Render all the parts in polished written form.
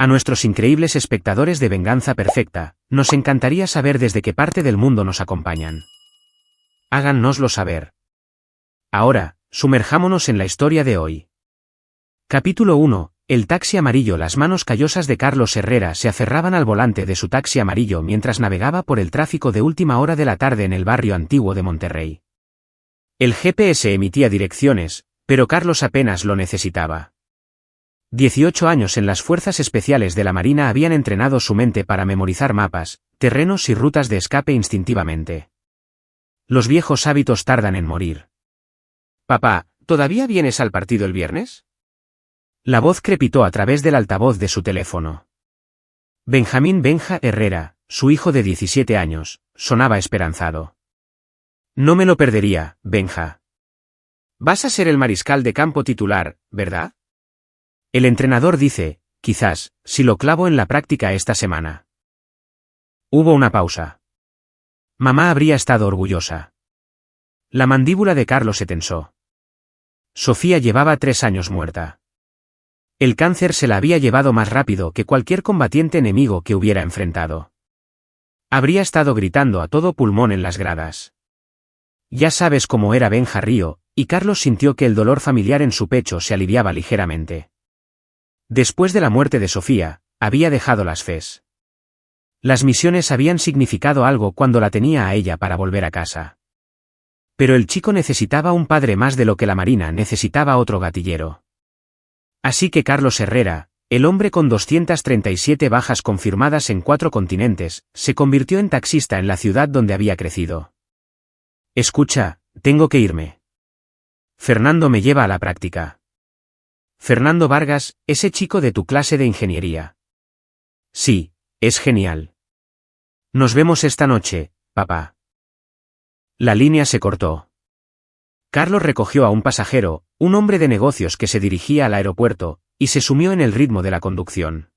A nuestros increíbles espectadores de Venganza Perfecta, nos encantaría saber desde qué parte del mundo nos acompañan. Háganoslo saber. Ahora, sumerjámonos en la historia de hoy. Capítulo 1. El taxi amarillo. Las manos callosas de Carlos Herrera se aferraban al volante de su taxi amarillo mientras navegaba por el tráfico de última hora de la tarde en el barrio antiguo de Monterrey. El GPS emitía direcciones, pero Carlos apenas lo necesitaba. 18 años en las Fuerzas Especiales de la Marina habían entrenado su mente para memorizar mapas, terrenos y rutas de escape instintivamente. Los viejos hábitos tardan en morir. «Papá, ¿todavía vienes al partido el viernes?». La voz crepitó a través del altavoz de su teléfono. Benjamín Benja Herrera, su hijo de 17 años, sonaba esperanzado. «No me lo perdería, Benja. Vas a ser el mariscal de campo titular, ¿verdad?». El entrenador dice, quizás, si lo clavo en la práctica esta semana. Hubo una pausa. Mamá habría estado orgullosa. La mandíbula de Carlos se tensó. Sofía llevaba 3 años muerta. El cáncer se la había llevado más rápido que cualquier combatiente enemigo que hubiera enfrentado. Habría estado gritando a todo pulmón en las gradas. Ya sabes cómo era Benja Río, y Carlos sintió que el dolor familiar en su pecho se aliviaba ligeramente. Después de la muerte de Sofía, había dejado las FES. Las misiones habían significado algo cuando la tenía a ella para volver a casa. Pero el chico necesitaba un padre más de lo que la Marina necesitaba otro gatillero. Así que Carlos Herrera, el hombre con 237 bajas confirmadas en 4 continentes, se convirtió en taxista en la ciudad donde había crecido. Escucha, tengo que irme. Fernando me lleva a la práctica. Fernando Vargas, ese chico de tu clase de ingeniería. Sí, es genial. Nos vemos esta noche, papá. La línea se cortó. Carlos recogió a un pasajero, un hombre de negocios que se dirigía al aeropuerto, y se sumió en el ritmo de la conducción.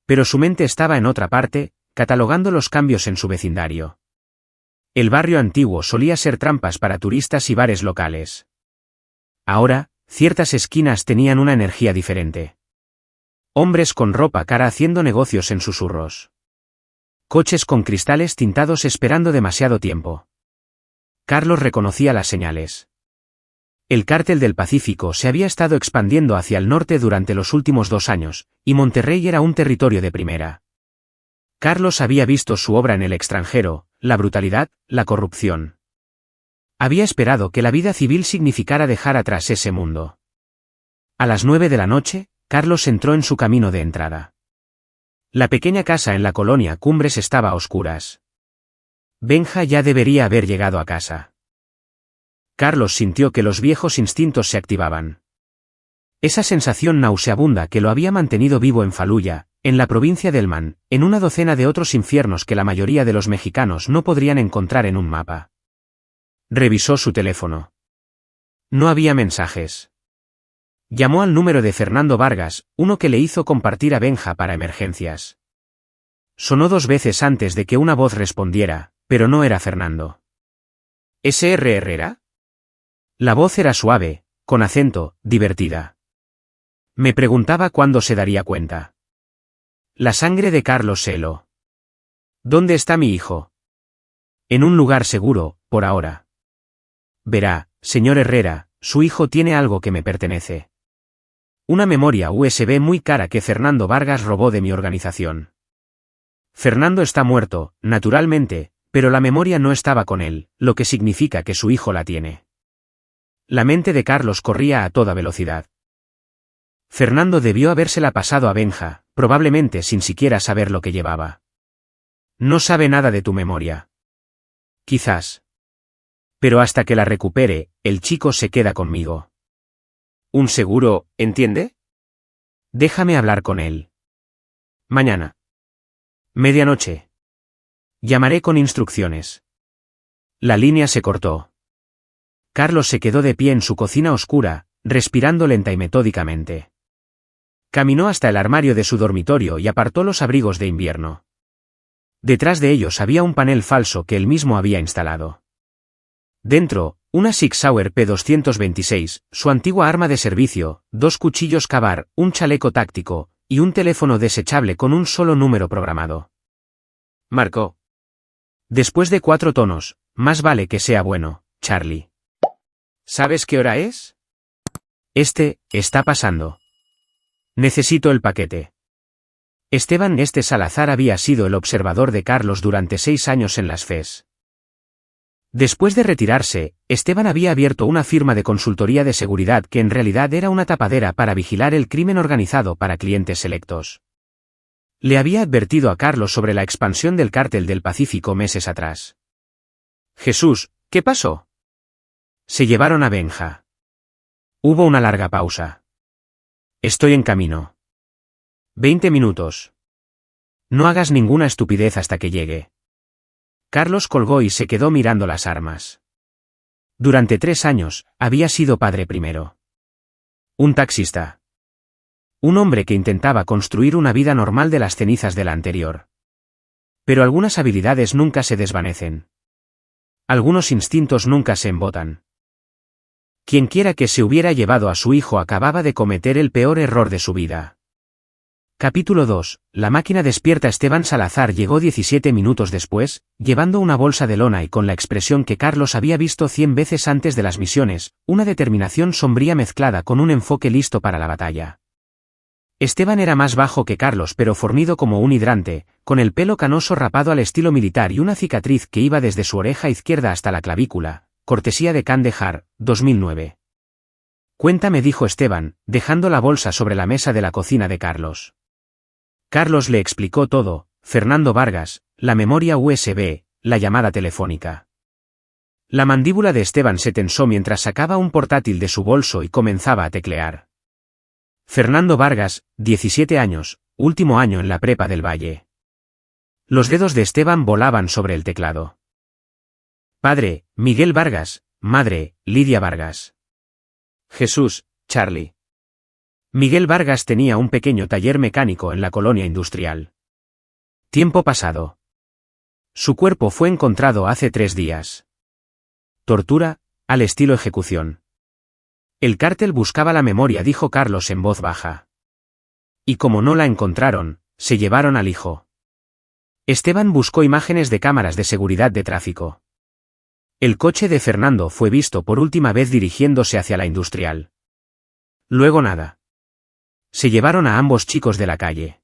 Pero su mente estaba en otra parte, catalogando los cambios en su vecindario. El barrio antiguo solía ser trampas para turistas y bares locales. Ahora, ciertas esquinas tenían una energía diferente. Hombres con ropa cara haciendo negocios en susurros. Coches con cristales tintados esperando demasiado tiempo. Carlos reconocía las señales. El Cártel del Pacífico se había estado expandiendo hacia el norte durante los últimos 2 años, y Monterrey era un territorio de primera. Carlos había visto su obra en el extranjero, la brutalidad, la corrupción. Había esperado que la vida civil significara dejar atrás ese mundo. A las 9 de la noche, Carlos entró en su camino de entrada. La pequeña casa en la colonia Cumbres estaba a oscuras. Benja ya debería haber llegado a casa. Carlos sintió que los viejos instintos se activaban. Esa sensación nauseabunda que lo había mantenido vivo en Faluya, en la provincia de Helmand, en una docena de otros infiernos que la mayoría de los mexicanos no podrían encontrar en un mapa. Revisó su teléfono. No había mensajes. Llamó al número de Fernando Vargas, uno que le hizo compartir a Benja para emergencias. Sonó 2 veces antes de que una voz respondiera, pero no era Fernando. ¿S.R. Herrera? La voz era suave, con acento, divertida. Me preguntaba cuándo se daría cuenta. La sangre de Carlos se heló. ¿Dónde está mi hijo? En un lugar seguro, por ahora. Verá, señor Herrera, su hijo tiene algo que me pertenece. Una memoria USB muy cara que Fernando Vargas robó de mi organización. Fernando está muerto, naturalmente, pero la memoria no estaba con él, lo que significa que su hijo la tiene. La mente de Carlos corría a toda velocidad. Fernando debió habérsela pasado a Benja, probablemente sin siquiera saber lo que llevaba. No sabe nada de tu memoria. Quizás. Pero hasta que la recupere, el chico se queda conmigo. ¿Un seguro, entiende? Déjame hablar con él. Mañana. Medianoche. Llamaré con instrucciones. La línea se cortó. Carlos se quedó de pie en su cocina oscura, respirando lenta y metódicamente. Caminó hasta el armario de su dormitorio y apartó los abrigos de invierno. Detrás de ellos había un panel falso que él mismo había instalado. Dentro, una Sig Sauer P226, su antigua arma de servicio, 2 cuchillos Ka-Bar, un chaleco táctico, y un teléfono desechable con un solo número programado. Marcó. Después de 4 tonos, más vale que sea bueno, Charlie. ¿Sabes qué hora es? Está pasando. Necesito el paquete. Esteban Salazar había sido el observador de Carlos durante 6 años en las FES. Después de retirarse, Esteban había abierto una firma de consultoría de seguridad que en realidad era una tapadera para vigilar el crimen organizado para clientes selectos. Le había advertido a Carlos sobre la expansión del Cártel del Pacífico meses atrás. Jesús, ¿qué pasó? Se llevaron a Benja. Hubo una larga pausa. Estoy en camino. 20 minutos. No hagas ninguna estupidez hasta que llegue. Carlos colgó y se quedó mirando las armas. Durante 3 años, había sido padre primero. Un taxista. Un hombre que intentaba construir una vida normal de las cenizas de la anterior. Pero algunas habilidades nunca se desvanecen. Algunos instintos nunca se embotan. Quienquiera que se hubiera llevado a su hijo acababa de cometer el peor error de su vida. Capítulo 2. La máquina despierta. Esteban Salazar llegó 17 minutos después, llevando una bolsa de lona y con la expresión que Carlos había visto 100 veces antes de las misiones, una determinación sombría mezclada con un enfoque listo para la batalla. Esteban era más bajo que Carlos pero fornido como un hidrante, con el pelo canoso rapado al estilo militar y una cicatriz que iba desde su oreja izquierda hasta la clavícula, cortesía de Kandehar, 2009. Cuéntame, dijo Esteban, dejando la bolsa sobre la mesa de la cocina de Carlos. Carlos le explicó todo: Fernando Vargas, la memoria USB, la llamada telefónica. La mandíbula de Esteban se tensó mientras sacaba un portátil de su bolso y comenzaba a teclear. Fernando Vargas, 17 años, último año en la prepa del Valle. Los dedos de Esteban volaban sobre el teclado. Padre, Miguel Vargas; madre, Lidia Vargas. Jesús, Charlie. Miguel Vargas tenía un pequeño taller mecánico en la colonia industrial. Tiempo pasado. Su cuerpo fue encontrado hace 3 días. Tortura, al estilo ejecución. El cártel buscaba la memoria, dijo Carlos en voz baja. Y como no la encontraron, se llevaron al hijo. Esteban buscó imágenes de cámaras de seguridad de tráfico. El coche de Fernando fue visto por última vez dirigiéndose hacia la industrial. Luego nada. Se llevaron a ambos chicos de la calle.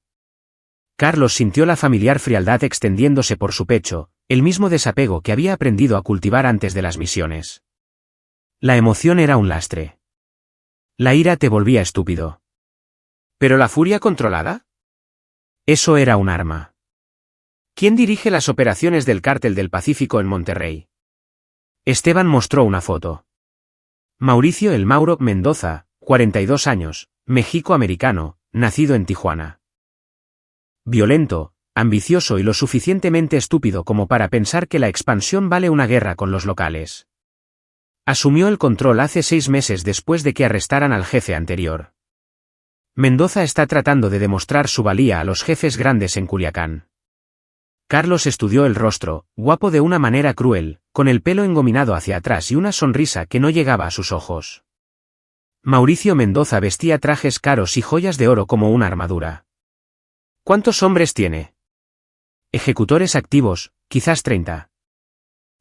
Carlos sintió la familiar frialdad extendiéndose por su pecho, el mismo desapego que había aprendido a cultivar antes de las misiones. La emoción era un lastre. La ira te volvía estúpido. ¿Pero la furia controlada? Eso era un arma. ¿Quién dirige las operaciones del Cártel del Pacífico en Monterrey? Esteban mostró una foto. Mauricio El Mauro Mendoza, 42 años, México-americano, nacido en Tijuana. Violento, ambicioso y lo suficientemente estúpido como para pensar que la expansión vale una guerra con los locales. Asumió el control hace 6 meses después de que arrestaran al jefe anterior. Mendoza está tratando de demostrar su valía a los jefes grandes en Culiacán. Carlos estudió el rostro, guapo de una manera cruel, con el pelo engominado hacia atrás y una sonrisa que no llegaba a sus ojos. Mauricio Mendoza vestía trajes caros y joyas de oro como una armadura. ¿Cuántos hombres tiene? Ejecutores activos, quizás 30.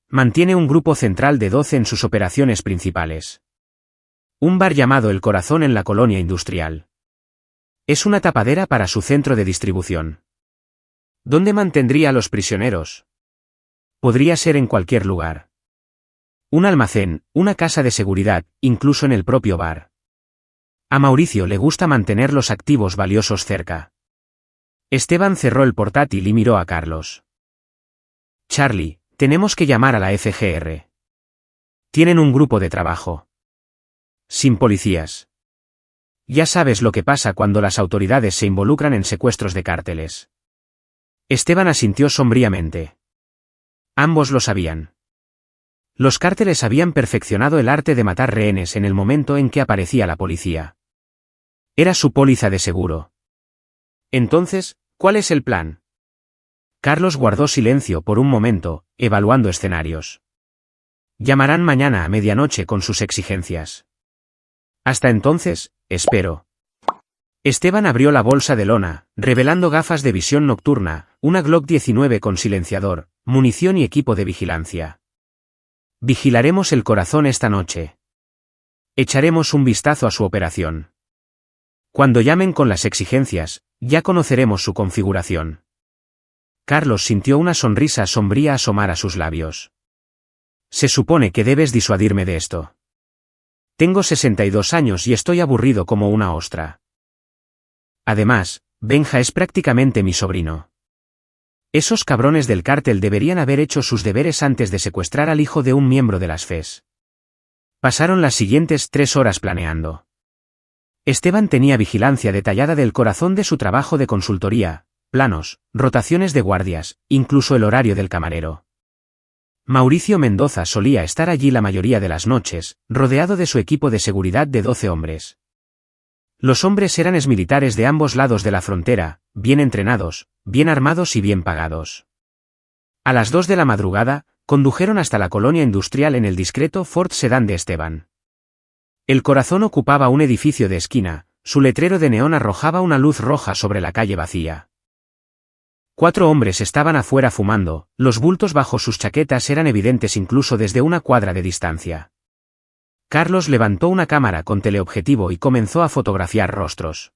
Mantiene un grupo central de 12 en sus operaciones principales. Un bar llamado El Corazón en la colonia industrial. Es una tapadera para su centro de distribución. ¿Dónde mantendría a los prisioneros? Podría ser en cualquier lugar. Un almacén, una casa de seguridad, incluso en el propio bar. A Mauricio le gusta mantener los activos valiosos cerca. Esteban cerró el portátil y miró a Carlos. Charlie, tenemos que llamar a la FGR. Tienen un grupo de trabajo. Sin policías. Ya sabes lo que pasa cuando las autoridades se involucran en secuestros de cárteles. Esteban asintió sombríamente. Ambos lo sabían. Los cárteles habían perfeccionado el arte de matar rehenes en el momento en que aparecía la policía. Era su póliza de seguro. Entonces, ¿cuál es el plan? Carlos guardó silencio por un momento, evaluando escenarios. Llamarán mañana a medianoche con sus exigencias. Hasta entonces, espero. Esteban abrió la bolsa de lona, revelando gafas de visión nocturna, una Glock 19 con silenciador, munición y equipo de vigilancia. Vigilaremos el corazón esta noche. Echaremos un vistazo a su operación. Cuando llamen con las exigencias, ya conoceremos su configuración. Carlos sintió una sonrisa sombría asomar a sus labios. Se supone que debes disuadirme de esto. Tengo 62 años y estoy aburrido como una ostra. Además, Benja es prácticamente mi sobrino. Esos cabrones del cártel deberían haber hecho sus deberes antes de secuestrar al hijo de un miembro de las FES. Pasaron las siguientes 3 horas planeando. Esteban tenía vigilancia detallada del corazón de su trabajo de consultoría, planos, rotaciones de guardias, incluso el horario del camarero. Mauricio Mendoza solía estar allí la mayoría de las noches, rodeado de su equipo de seguridad de 12 hombres. Los hombres eran exmilitares de ambos lados de la frontera, bien entrenados, bien armados y bien pagados. A las 2 de la madrugada, condujeron hasta la colonia industrial en el discreto Ford Sedán de Esteban. El corazón ocupaba un edificio de esquina, su letrero de neón arrojaba una luz roja sobre la calle vacía. 4 hombres estaban afuera fumando, los bultos bajo sus chaquetas eran evidentes incluso desde una cuadra de distancia. Carlos levantó una cámara con teleobjetivo y comenzó a fotografiar rostros.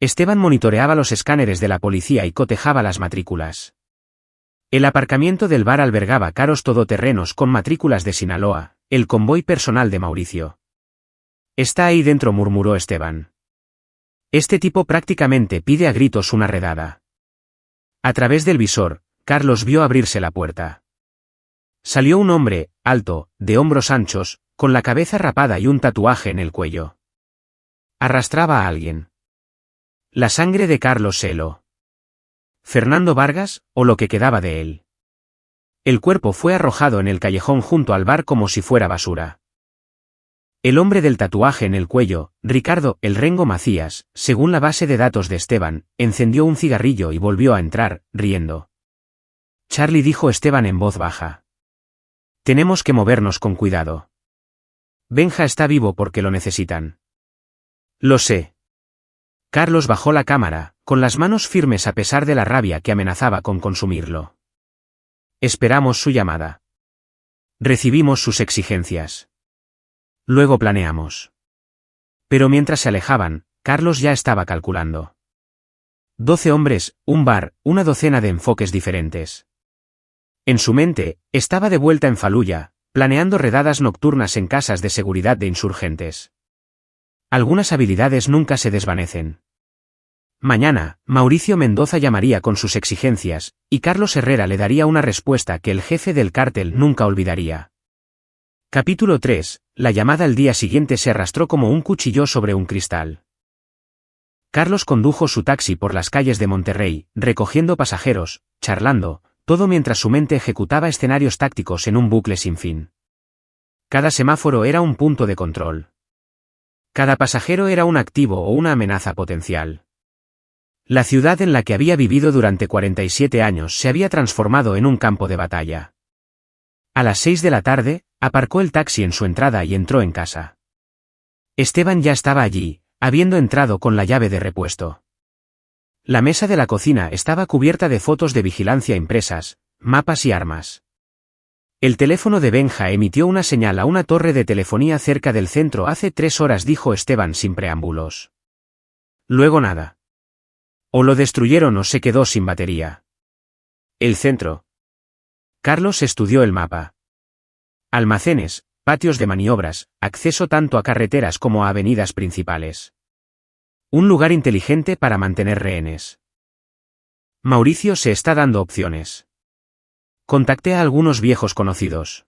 Esteban monitoreaba los escáneres de la policía y cotejaba las matrículas. El aparcamiento del bar albergaba caros todoterrenos con matrículas de Sinaloa, el convoy personal de Mauricio. Está ahí dentro, murmuró Esteban. Este tipo prácticamente pide a gritos una redada. A través del visor, Carlos vio abrirse la puerta. Salió un hombre, alto, de hombros anchos, con la cabeza rapada y un tatuaje en el cuello. Arrastraba a alguien. La sangre de Carlos se heló. ¿Fernando Vargas, o lo que quedaba de él? El cuerpo fue arrojado en el callejón junto al bar como si fuera basura. El hombre del tatuaje en el cuello, Ricardo El Rengo Macías, según la base de datos de Esteban, encendió un cigarrillo y volvió a entrar, riendo. Charlie, dijo Esteban en voz baja. Tenemos que movernos con cuidado. Benja está vivo porque lo necesitan. Lo sé. Carlos bajó la cámara, con las manos firmes a pesar de la rabia que amenazaba con consumirlo. Esperamos su llamada. Recibimos sus exigencias. Luego planeamos. Pero mientras se alejaban, Carlos ya estaba calculando. 12 hombres, un bar, una docena de enfoques diferentes. En su mente, estaba de vuelta en Faluya, planeando redadas nocturnas en casas de seguridad de insurgentes. Algunas habilidades nunca se desvanecen. Mañana, Mauricio Mendoza llamaría con sus exigencias, y Carlos Herrera le daría una respuesta que el jefe del cártel nunca olvidaría. Capítulo 3. La llamada al día siguiente se arrastró como un cuchillo sobre un cristal. Carlos condujo su taxi por las calles de Monterrey, recogiendo pasajeros, charlando, todo mientras su mente ejecutaba escenarios tácticos en un bucle sin fin. Cada semáforo era un punto de control. Cada pasajero era un activo o una amenaza potencial. La ciudad en la que había vivido durante 47 años se había transformado en un campo de batalla. A las 6 de la tarde, aparcó el taxi en su entrada y entró en casa. Esteban ya estaba allí, habiendo entrado con la llave de repuesto. La mesa de la cocina estaba cubierta de fotos de vigilancia impresas, mapas y armas. El teléfono de Benja emitió una señal a una torre de telefonía cerca del centro hace 3 horas, dijo Esteban sin preámbulos. Luego nada. O lo destruyeron o se quedó sin batería. El centro. Carlos estudió el mapa. Almacenes, patios de maniobras, acceso tanto a carreteras como a avenidas principales. Un lugar inteligente para mantener rehenes. Mauricio se está dando opciones. Contacté a algunos viejos conocidos.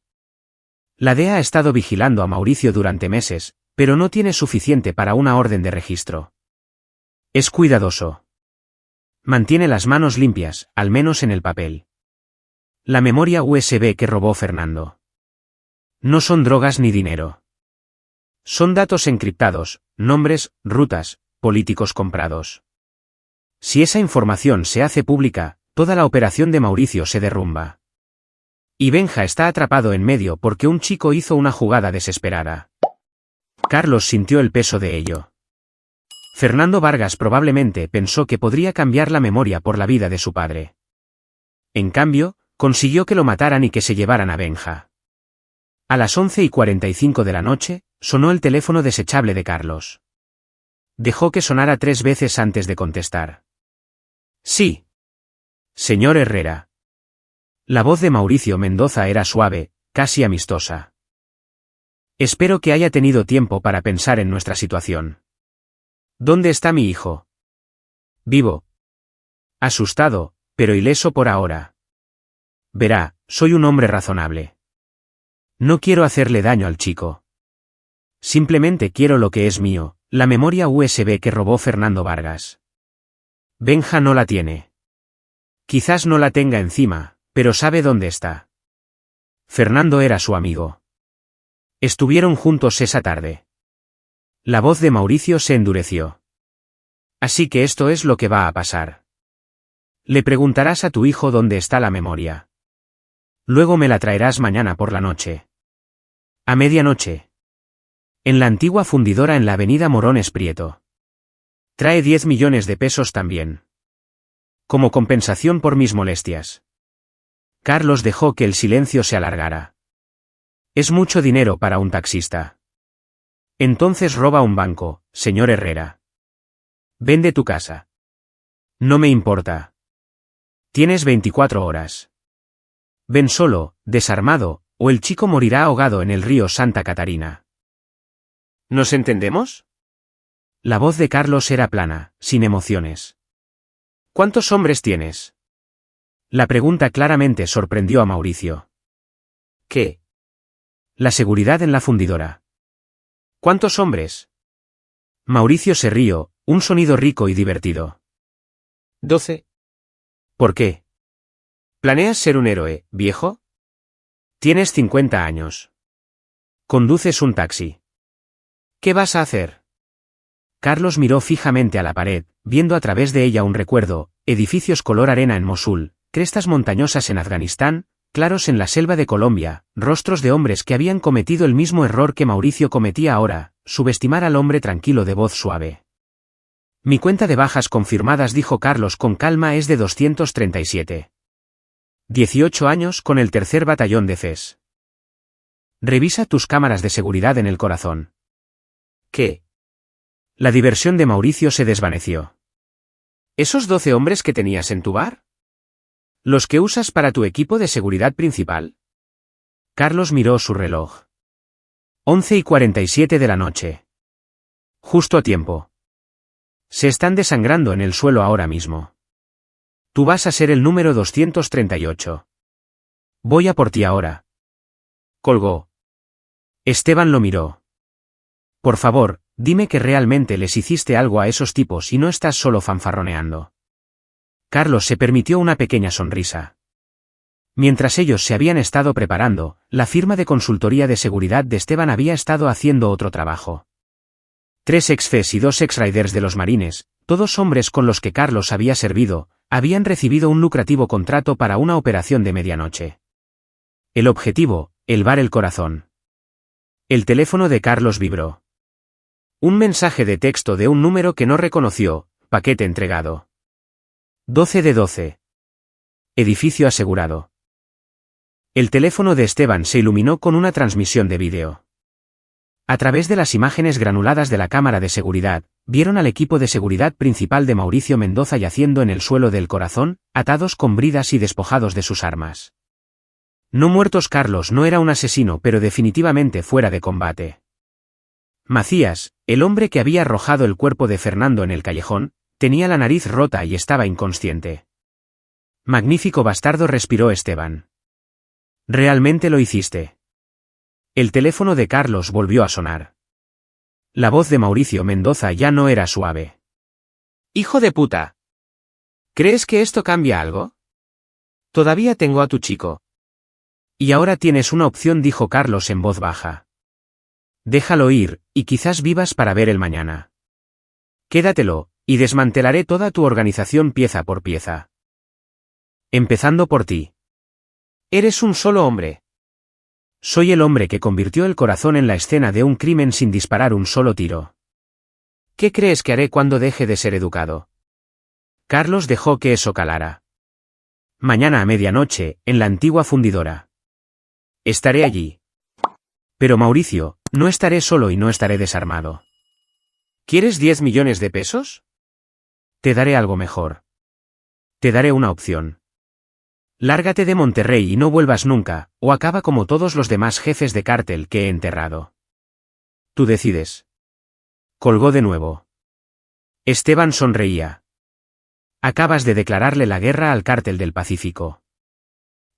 La DEA ha estado vigilando a Mauricio durante meses, pero no tiene suficiente para una orden de registro. Es cuidadoso. Mantiene las manos limpias, al menos en el papel. La memoria USB que robó Fernando. No son drogas ni dinero. Son datos encriptados, nombres, rutas, políticos comprados. Si esa información se hace pública, toda la operación de Mauricio se derrumba. Y Benja está atrapado en medio porque un chico hizo una jugada desesperada. Carlos sintió el peso de ello. Fernando Vargas probablemente pensó que podría cambiar la memoria por la vida de su padre. En cambio, consiguió que lo mataran y que se llevaran a Benja. A las 11:45 de la noche, sonó el teléfono desechable de Carlos. Dejó que sonara 3 veces antes de contestar. Sí. Señor Herrera. La voz de Mauricio Mendoza era suave, casi amistosa. Espero que haya tenido tiempo para pensar en nuestra situación. ¿Dónde está mi hijo? Vivo. Asustado, pero ileso por ahora. Verá, soy un hombre razonable. No quiero hacerle daño al chico. Simplemente quiero lo que es mío, la memoria USB que robó Fernando Vargas. Benja no la tiene. Quizás no la tenga encima, pero sabe dónde está. Fernando era su amigo. Estuvieron juntos esa tarde. La voz de Mauricio se endureció. Así que esto es lo que va a pasar. Le preguntarás a tu hijo dónde está la memoria. Luego me la traerás mañana por la noche. A medianoche. En la antigua fundidora en la avenida Morones Prieto. Trae 10 millones de pesos también. Como compensación por mis molestias. Carlos dejó que el silencio se alargara. Es mucho dinero para un taxista. Entonces roba un banco, señor Herrera. Vende tu casa. No me importa. Tienes 24 horas. Ven solo, desarmado, o el chico morirá ahogado en el río Santa Catarina. ¿Nos entendemos? La voz de Carlos era plana, sin emociones. ¿Cuántos hombres tienes? La pregunta claramente sorprendió a Mauricio. ¿Qué? La seguridad en la fundidora. ¿Cuántos hombres? Mauricio se rió, un sonido rico y divertido. 12. ¿Por qué? ¿Planeas ser un héroe, viejo? Tienes 50 años. Conduces un taxi. ¿Qué vas a hacer? Carlos miró fijamente a la pared, viendo a través de ella un recuerdo, edificios color arena en Mosul, crestas montañosas en Afganistán, claros en la selva de Colombia, rostros de hombres que habían cometido el mismo error que Mauricio cometía ahora, subestimar al hombre tranquilo de voz suave. Mi cuenta de bajas confirmadas, dijo Carlos con calma, es de 237. 18 años con el 3er batallón de FES. Revisa tus cámaras de seguridad en el corazón. ¿Qué? La diversión de Mauricio se desvaneció. ¿Esos 12 hombres que tenías en tu bar? ¿Los que usas para tu equipo de seguridad principal? Carlos miró su reloj. 11:47 de la noche. Justo a tiempo. Se están desangrando en el suelo ahora mismo. Tú vas a ser el número 238. Voy a por ti ahora. Colgó. Esteban lo miró. Por favor, dime que realmente les hiciste algo a esos tipos y no estás solo fanfarroneando. Carlos se permitió una pequeña sonrisa. Mientras ellos se habían estado preparando, la firma de consultoría de seguridad de Esteban había estado haciendo otro trabajo. 3 ex-FES y 2 ex-Riders de los Marines, todos hombres con los que Carlos había servido, habían recibido un lucrativo contrato para una operación de medianoche. El objetivo, el bar El Corazón. El teléfono de Carlos vibró. Un mensaje de texto de un número que no reconoció, paquete entregado. 12 de 12. Edificio asegurado. El teléfono de Esteban se iluminó con una transmisión de vídeo. A través de las imágenes granuladas de la cámara de seguridad, vieron al equipo de seguridad principal de Mauricio Mendoza yaciendo en el suelo del Corazón, atados con bridas y despojados de sus armas. No muertos. Carlos no era un asesino, pero definitivamente fuera de combate. Macías, el hombre que había arrojado el cuerpo de Fernando en el callejón, tenía la nariz rota y estaba inconsciente. Magnífico bastardo, respiró Esteban. ¿Realmente lo hiciste? El teléfono de Carlos volvió a sonar. La voz de Mauricio Mendoza ya no era suave. Hijo de puta. ¿Crees que esto cambia algo? Todavía tengo a tu chico. Y ahora tienes una opción, dijo Carlos en voz baja. Déjalo ir, y quizás vivas para ver el mañana. Quédatelo, y desmantelaré toda tu organización pieza por pieza. Empezando por ti. Eres un solo hombre. Soy el hombre que convirtió El Corazón en la escena de un crimen sin disparar un solo tiro. ¿Qué crees que haré cuando deje de ser educado? Carlos dejó que eso calara. Mañana a medianoche, en la antigua fundidora. Estaré allí. Pero Mauricio, no estaré solo y no estaré desarmado. ¿Quieres 10 millones de pesos? Te daré algo mejor. Te daré una opción. Lárgate de Monterrey y no vuelvas nunca, o acaba como todos los demás jefes de cártel que he enterrado. Tú decides. Colgó de nuevo. Esteban sonreía. Acabas de declararle la guerra al cártel del Pacífico.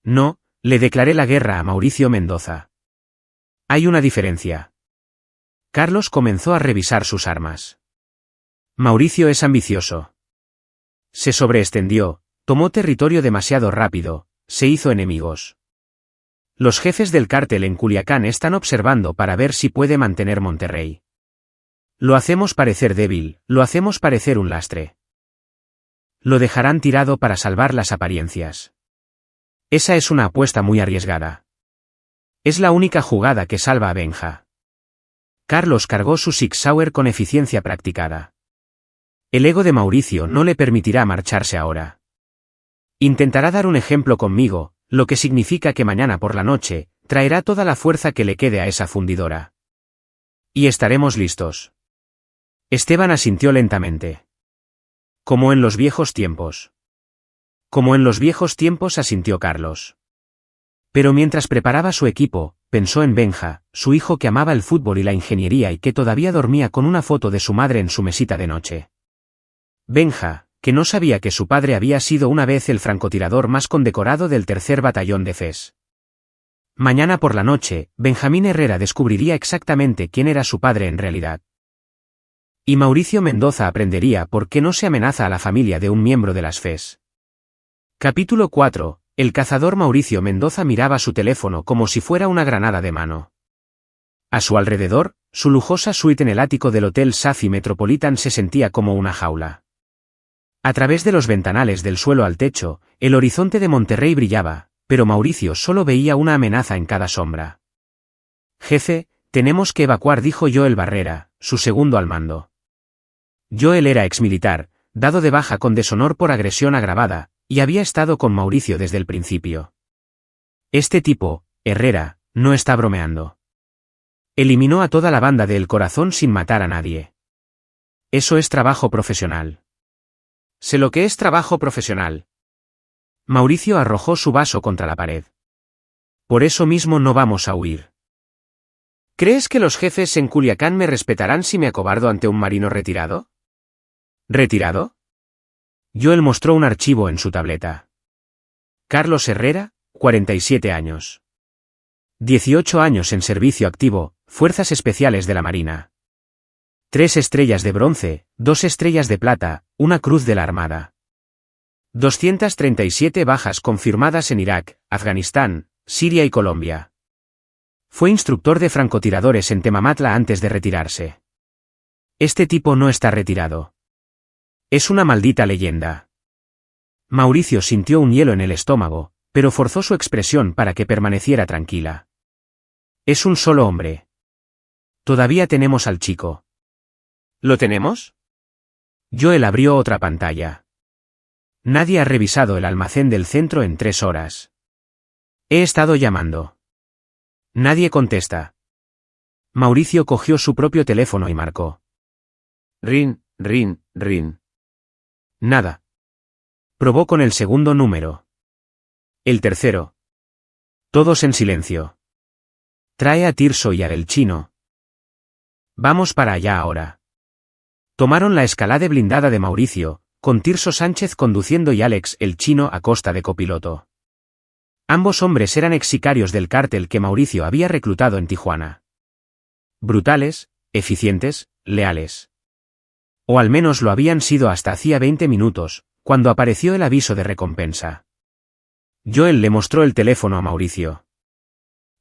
No, le declaré la guerra a Mauricio Mendoza. Hay una diferencia. Carlos comenzó a revisar sus armas. Mauricio es ambicioso. Se sobreextendió, tomó territorio demasiado rápido, se hizo enemigos. Los jefes del cártel en Culiacán están observando para ver si puede mantener Monterrey. Lo hacemos parecer débil, lo hacemos parecer un lastre. Lo dejarán tirado para salvar las apariencias. Esa es una apuesta muy arriesgada. Es la única jugada que salva a Benja. Carlos cargó su Sig Sauer con eficiencia practicada. El ego de Mauricio no le permitirá marcharse ahora. Intentará dar un ejemplo conmigo, lo que significa que mañana por la noche, traerá toda la fuerza que le quede a esa fundidora. Y estaremos listos. Esteban asintió lentamente. Como en los viejos tiempos. Como en los viejos tiempos, asintió Carlos. Pero mientras preparaba su equipo, pensó en Benja, su hijo que amaba el fútbol y la ingeniería y que todavía dormía con una foto de su madre en su mesita de noche. Benja, que no sabía que su padre había sido una vez el francotirador más condecorado del 3er Batallón de FES. Mañana por la noche, Benjamín Herrera descubriría exactamente quién era su padre en realidad. Y Mauricio Mendoza aprendería por qué no se amenaza a la familia de un miembro de las FES. Capítulo 4. El cazador Mauricio Mendoza miraba su teléfono como si fuera una granada de mano. A su alrededor, su lujosa suite en el ático del Hotel Safi Metropolitan se sentía como una jaula. A través de los ventanales del suelo al techo, el horizonte de Monterrey brillaba, pero Mauricio solo veía una amenaza en cada sombra. Jefe, tenemos que evacuar, dijo Joel Barrera, su segundo al mando. Joel era exmilitar, dado de baja con deshonor por agresión agravada, y había estado con Mauricio desde el principio. Este tipo, Herrera, no está bromeando. Eliminó a toda la banda de El Corazón sin matar a nadie. Eso es trabajo profesional. Sé lo que es trabajo profesional. Mauricio arrojó su vaso contra la pared. Por eso mismo no vamos a huir. ¿Crees que los jefes en Culiacán me respetarán si me acobardo ante un marino retirado? ¿Retirado? Joel mostró un archivo en su tableta. Carlos Herrera, 47 años. 18 años en servicio activo, Fuerzas Especiales de la Marina. 3 estrellas de bronce, 2 estrellas de plata, una cruz de la Armada. 237 bajas confirmadas en Irak, Afganistán, Siria y Colombia. Fue instructor de francotiradores en Temamatla antes de retirarse. Este tipo no está retirado. Es una maldita leyenda. Mauricio sintió un hielo en el estómago, pero forzó su expresión para que permaneciera tranquila. Es un solo hombre. Todavía tenemos al chico. ¿Lo tenemos? Joel abrió otra pantalla. Nadie ha revisado el almacén del centro en 3 horas. He estado llamando. Nadie contesta. Mauricio cogió su propio teléfono y marcó. Rin, rin, rin. Nada. Probó con el segundo número. El tercero. Todos en silencio. Trae a Tirso y a El Chino. Vamos para allá ahora. Tomaron la escalade blindada de Mauricio, con Tirso Sánchez conduciendo y Alex El Chino a costa de copiloto. Ambos hombres eran ex sicarios del cártel que Mauricio había reclutado en Tijuana. Brutales, eficientes, leales. O al menos lo habían sido hasta hacía 20 minutos, cuando apareció el aviso de recompensa. Joel le mostró el teléfono a Mauricio.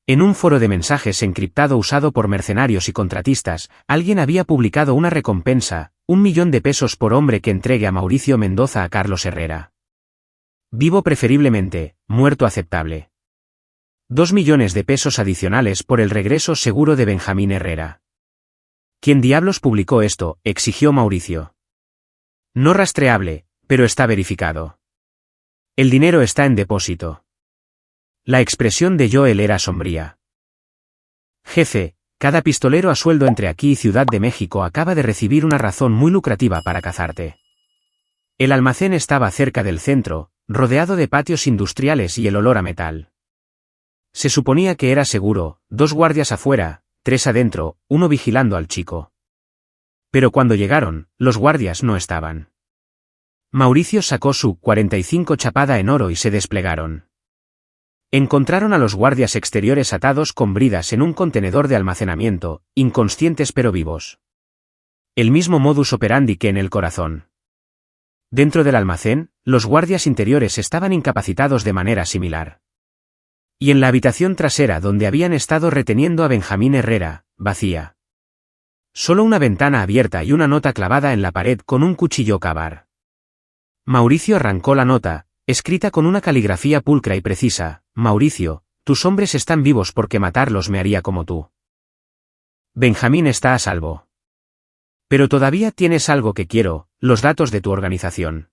En un foro de mensajes encriptado usado por mercenarios y contratistas, alguien había publicado una recompensa, 1 millón de pesos por hombre que entregue a Mauricio Mendoza a Carlos Herrera. Vivo preferiblemente, muerto aceptable. 2 millones de pesos adicionales por el regreso seguro de Benjamín Herrera. ¿Quién diablos publicó esto?, exigió Mauricio. No rastreable, pero está verificado. El dinero está en depósito. La expresión de Joel era sombría. Jefe, cada pistolero a sueldo entre aquí y Ciudad de México acaba de recibir una razón muy lucrativa para cazarte. El almacén estaba cerca del centro, rodeado de patios industriales y el olor a metal. Se suponía que era seguro, 2 guardias afuera, 3 adentro, 1 vigilando al chico. Pero cuando llegaron, los guardias no estaban. Mauricio sacó su 45 chapada en oro y se desplegaron. Encontraron a los guardias exteriores atados con bridas en un contenedor de almacenamiento, inconscientes pero vivos. El mismo modus operandi que en el corazón. Dentro del almacén, los guardias interiores estaban incapacitados de manera similar. Y en la habitación trasera donde habían estado reteniendo a Benjamín Herrera, vacía. Solo una ventana abierta y una nota clavada en la pared con un cuchillo cavar. Mauricio arrancó la nota, escrita con una caligrafía pulcra y precisa: Mauricio, tus hombres están vivos porque matarlos me haría como tú. Benjamín está a salvo. Pero todavía tienes algo que quiero, los datos de tu organización.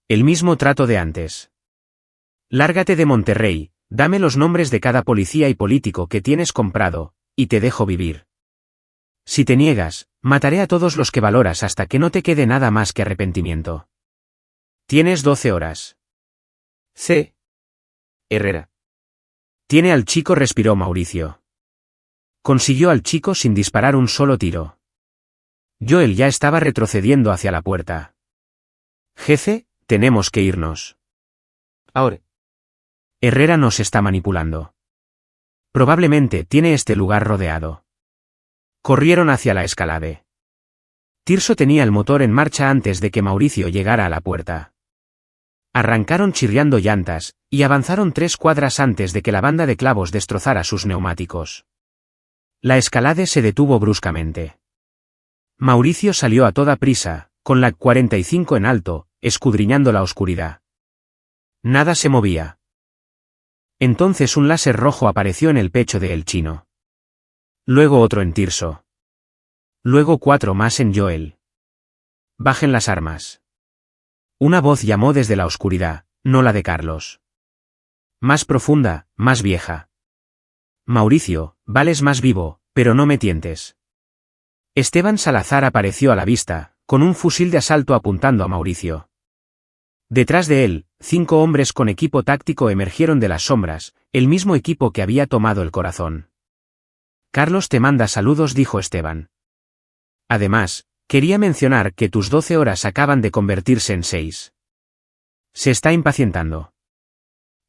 El mismo trato de antes. Lárgate de Monterrey, dame los nombres de cada policía y político que tienes comprado, y te dejo vivir. Si te niegas, mataré a todos los que valoras hasta que no te quede nada más que arrepentimiento. Tienes 12 horas. C. Herrera. Tiene al chico, respiró Mauricio. Consiguió al chico sin disparar un solo tiro. Joel ya estaba retrocediendo hacia la puerta. Jefe, tenemos que irnos. Ahora. Herrera nos está manipulando. Probablemente tiene este lugar rodeado. Corrieron hacia la escalade. Tirso tenía el motor en marcha antes de que Mauricio llegara a la puerta. Arrancaron chirriando llantas, y avanzaron 3 cuadras antes de que la banda de clavos destrozara sus neumáticos. La escalade se detuvo bruscamente. Mauricio salió a toda prisa, con la 45 en alto, escudriñando la oscuridad. Nada se movía. Entonces un láser rojo apareció en el pecho de El Chino. Luego otro en Tirso. Luego 4 más en Joel. Bajen las armas. Una voz llamó desde la oscuridad, no la de Carlos. Más profunda, más vieja. Mauricio, vales más vivo, pero no me tientes. Esteban Salazar apareció a la vista, con un fusil de asalto apuntando a Mauricio. Detrás de él, 5 hombres con equipo táctico emergieron de las sombras, el mismo equipo que había tomado el corazón. Carlos te manda saludos, dijo Esteban. Además, quería mencionar que tus 12 horas acaban de convertirse en 6. Se está impacientando.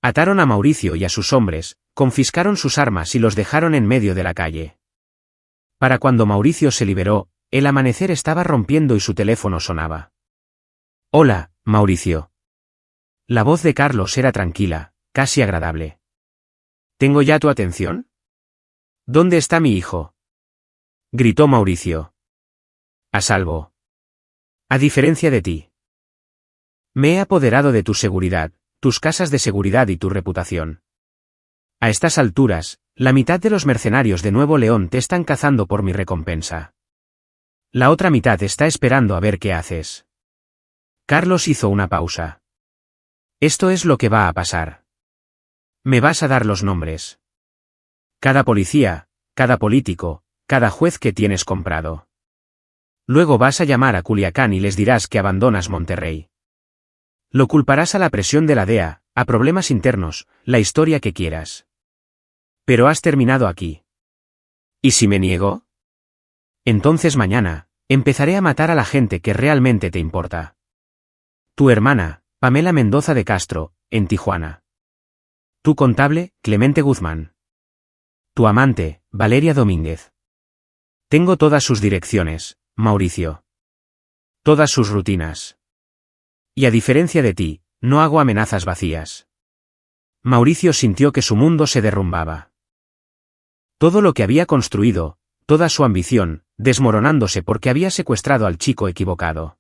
Ataron a Mauricio y a sus hombres, confiscaron sus armas y los dejaron en medio de la calle. Para cuando Mauricio se liberó, el amanecer estaba rompiendo y su teléfono sonaba. Hola, Mauricio. La voz de Carlos era tranquila, casi agradable. ¿Tengo ya tu atención? ¿Dónde está mi hijo? Gritó Mauricio. A salvo. A diferencia de ti. Me he apoderado de tu seguridad, tus casas de seguridad y tu reputación. A estas alturas, la mitad de los mercenarios de Nuevo León te están cazando por mi recompensa. La otra mitad está esperando a ver qué haces. Carlos hizo una pausa. Esto es lo que va a pasar. Me vas a dar los nombres. Cada policía, cada político, cada juez que tienes comprado. Luego vas a llamar a Culiacán y les dirás que abandonas Monterrey. Lo culparás a la presión de la DEA, a problemas internos, la historia que quieras. Pero has terminado aquí. ¿Y si me niego? Entonces mañana, empezaré a matar a la gente que realmente te importa. Tu hermana, Pamela Mendoza de Castro, en Tijuana. Tu contable, Clemente Guzmán. Tu amante, Valeria Domínguez. Tengo todas sus direcciones, Mauricio. Todas sus rutinas. Y a diferencia de ti, no hago amenazas vacías. Mauricio sintió que su mundo se derrumbaba. Todo lo que había construido, toda su ambición, desmoronándose porque había secuestrado al chico equivocado.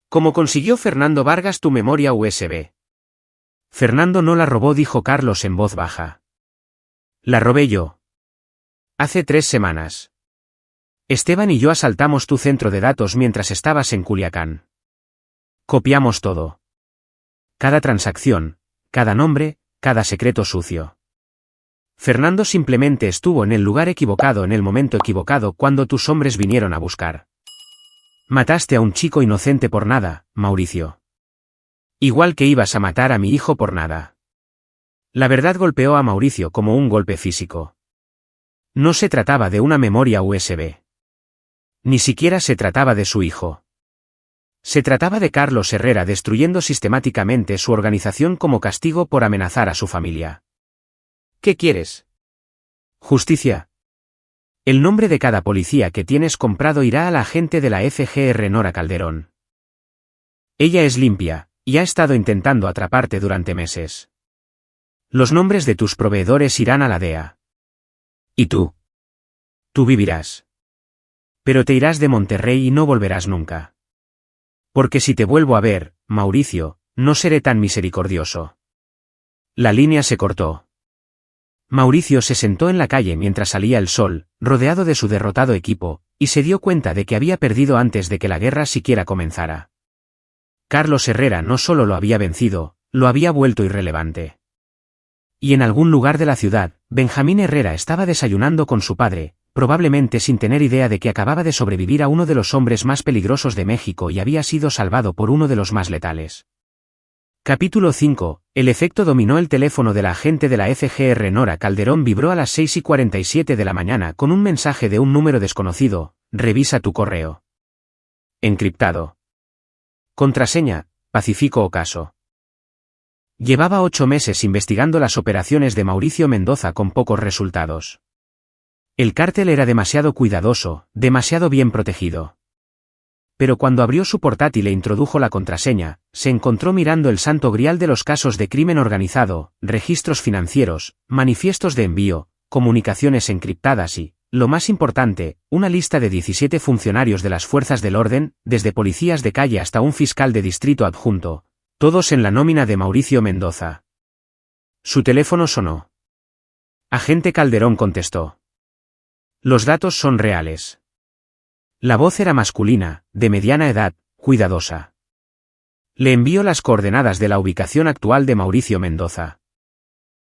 ¿Cómo consiguió Fernando Vargas tu memoria USB? Fernando no la robó, dijo Carlos en voz baja. La robé yo. Hace 3 semanas. Esteban y yo asaltamos tu centro de datos mientras estabas en Culiacán. Copiamos todo. Cada transacción, cada nombre, cada secreto sucio. Fernando simplemente estuvo en el lugar equivocado en el momento equivocado cuando tus hombres vinieron a buscar. Mataste a un chico inocente por nada, Mauricio. Igual que ibas a matar a mi hijo por nada. La verdad golpeó a Mauricio como un golpe físico. No se trataba de una memoria USB. Ni siquiera se trataba de su hijo. Se trataba de Carlos Herrera destruyendo sistemáticamente su organización como castigo por amenazar a su familia. ¿Qué quieres? Justicia. El nombre de cada policía que tienes comprado irá a la agente de la FGR Nora Calderón. Ella es limpia, y ha estado intentando atraparte durante meses. Los nombres de tus proveedores irán a la DEA. ¿Y tú? Tú vivirás. Pero te irás de Monterrey y no volverás nunca. Porque si te vuelvo a ver, Mauricio, no seré tan misericordioso. La línea se cortó. Mauricio se sentó en la calle mientras salía el sol, rodeado de su derrotado equipo, y se dio cuenta de que había perdido antes de que la guerra siquiera comenzara. Carlos Herrera no solo lo había vencido, lo había vuelto irrelevante. Y en algún lugar de la ciudad, Benjamín Herrera estaba desayunando con su padre, probablemente sin tener idea de que acababa de sobrevivir a uno de los hombres más peligrosos de México y había sido salvado por uno de los más letales. Capítulo 5. El efecto dominó. El teléfono de la agente de la FGR Nora Calderón vibró a las 6:47 de la mañana con un mensaje de un número desconocido: revisa tu correo. Encriptado. Contraseña: Pacífico Ocaso. Llevaba 8 meses investigando las operaciones de Mauricio Mendoza con pocos resultados. El cártel era demasiado cuidadoso, demasiado bien protegido. Pero cuando abrió su portátil e introdujo la contraseña, se encontró mirando el santo grial de los casos de crimen organizado, registros financieros, manifiestos de envío, comunicaciones encriptadas y, lo más importante, una lista de 17 funcionarios de las fuerzas del orden, desde policías de calle hasta un fiscal de distrito adjunto, todos en la nómina de Mauricio Mendoza. Su teléfono sonó. Agente Calderón contestó. Los datos son reales. La voz era masculina, de mediana edad, cuidadosa. Le envío las coordenadas de la ubicación actual de Mauricio Mendoza.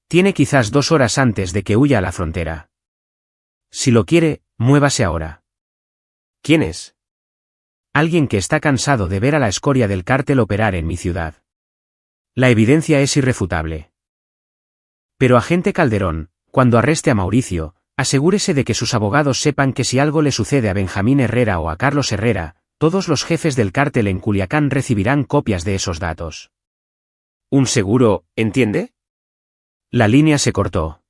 Tiene quizás 2 horas antes de que huya a la frontera. Si lo quiere, muévase ahora. ¿Quién es? Alguien que está cansado de ver a la escoria del cártel operar en mi ciudad. La evidencia es irrefutable. Pero agente Calderón, cuando arreste a Mauricio, asegúrese de que sus abogados sepan que si algo le sucede a Benjamín Herrera o a Carlos Herrera, todos los jefes del cártel en Culiacán recibirán copias de esos datos. ¿Un seguro, entiende? La línea se cortó.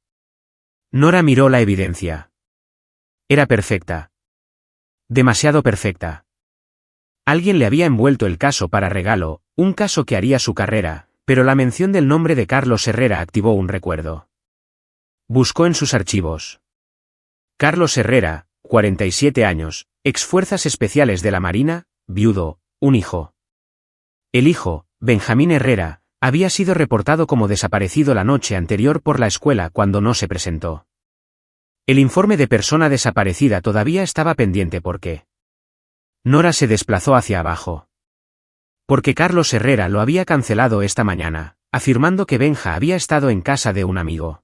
Nora miró la evidencia. Era perfecta. Demasiado perfecta. Alguien le había envuelto el caso para regalo, un caso que haría su carrera, pero la mención del nombre de Carlos Herrera activó un recuerdo. Buscó en sus archivos. Carlos Herrera, 47 años, ex Fuerzas Especiales de la Marina, viudo, un hijo. El hijo, Benjamín Herrera, había sido reportado como desaparecido la noche anterior por la escuela cuando no se presentó. El informe de persona desaparecida todavía estaba pendiente porque Nora se desplazó hacia abajo. Porque Carlos Herrera lo había cancelado esta mañana, afirmando que Benja había estado en casa de un amigo.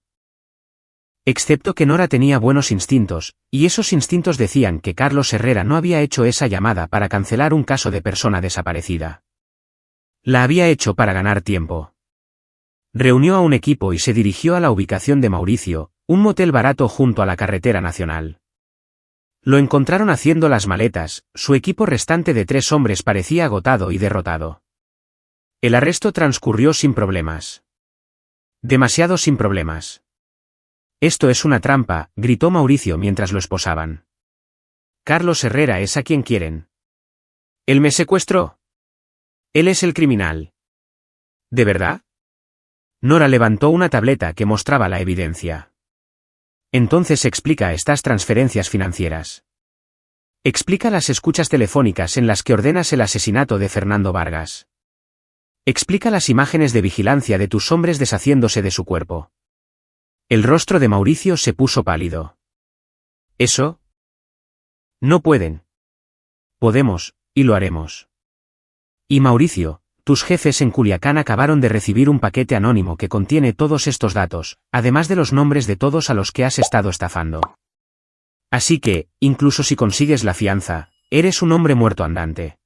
Excepto que Nora tenía buenos instintos, y esos instintos decían que Carlos Herrera no había hecho esa llamada para cancelar un caso de persona desaparecida. La había hecho para ganar tiempo. Reunió a un equipo y se dirigió a la ubicación de Mauricio, un motel barato junto a la carretera nacional. Lo encontraron haciendo las maletas, su equipo restante de 3 hombres parecía agotado y derrotado. El arresto transcurrió sin problemas. Demasiado sin problemas. Esto es una trampa, gritó Mauricio mientras lo esposaban. Carlos Herrera es a quien quieren. ¿Él me secuestró? Él es el criminal. ¿De verdad? Nora levantó una tableta que mostraba la evidencia. Entonces explica estas transferencias financieras. Explica las escuchas telefónicas en las que ordenas el asesinato de Fernando Vargas. Explica las imágenes de vigilancia de tus hombres deshaciéndose de su cuerpo. El rostro de Mauricio se puso pálido. ¿Eso? No pueden. Podemos, y lo haremos. Y Mauricio, tus jefes en Culiacán acabaron de recibir un paquete anónimo que contiene todos estos datos, además de los nombres de todos a los que has estado estafando. Así que, incluso si consigues la fianza, eres un hombre muerto andante.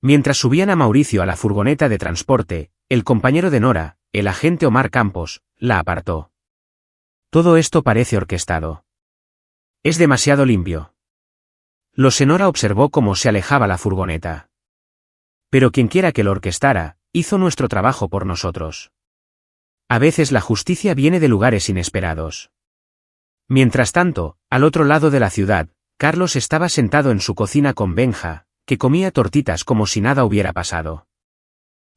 Mientras subían a Mauricio a la furgoneta de transporte, el compañero de Nora, el agente Omar Campos, la apartó. Todo esto parece orquestado. Es demasiado limpio. Lo Senora observó cómo se alejaba la furgoneta. Pero quienquiera que lo orquestara, hizo nuestro trabajo por nosotros. A veces la justicia viene de lugares inesperados. Mientras tanto, al otro lado de la ciudad, Carlos estaba sentado en su cocina con Benja, que comía tortitas como si nada hubiera pasado.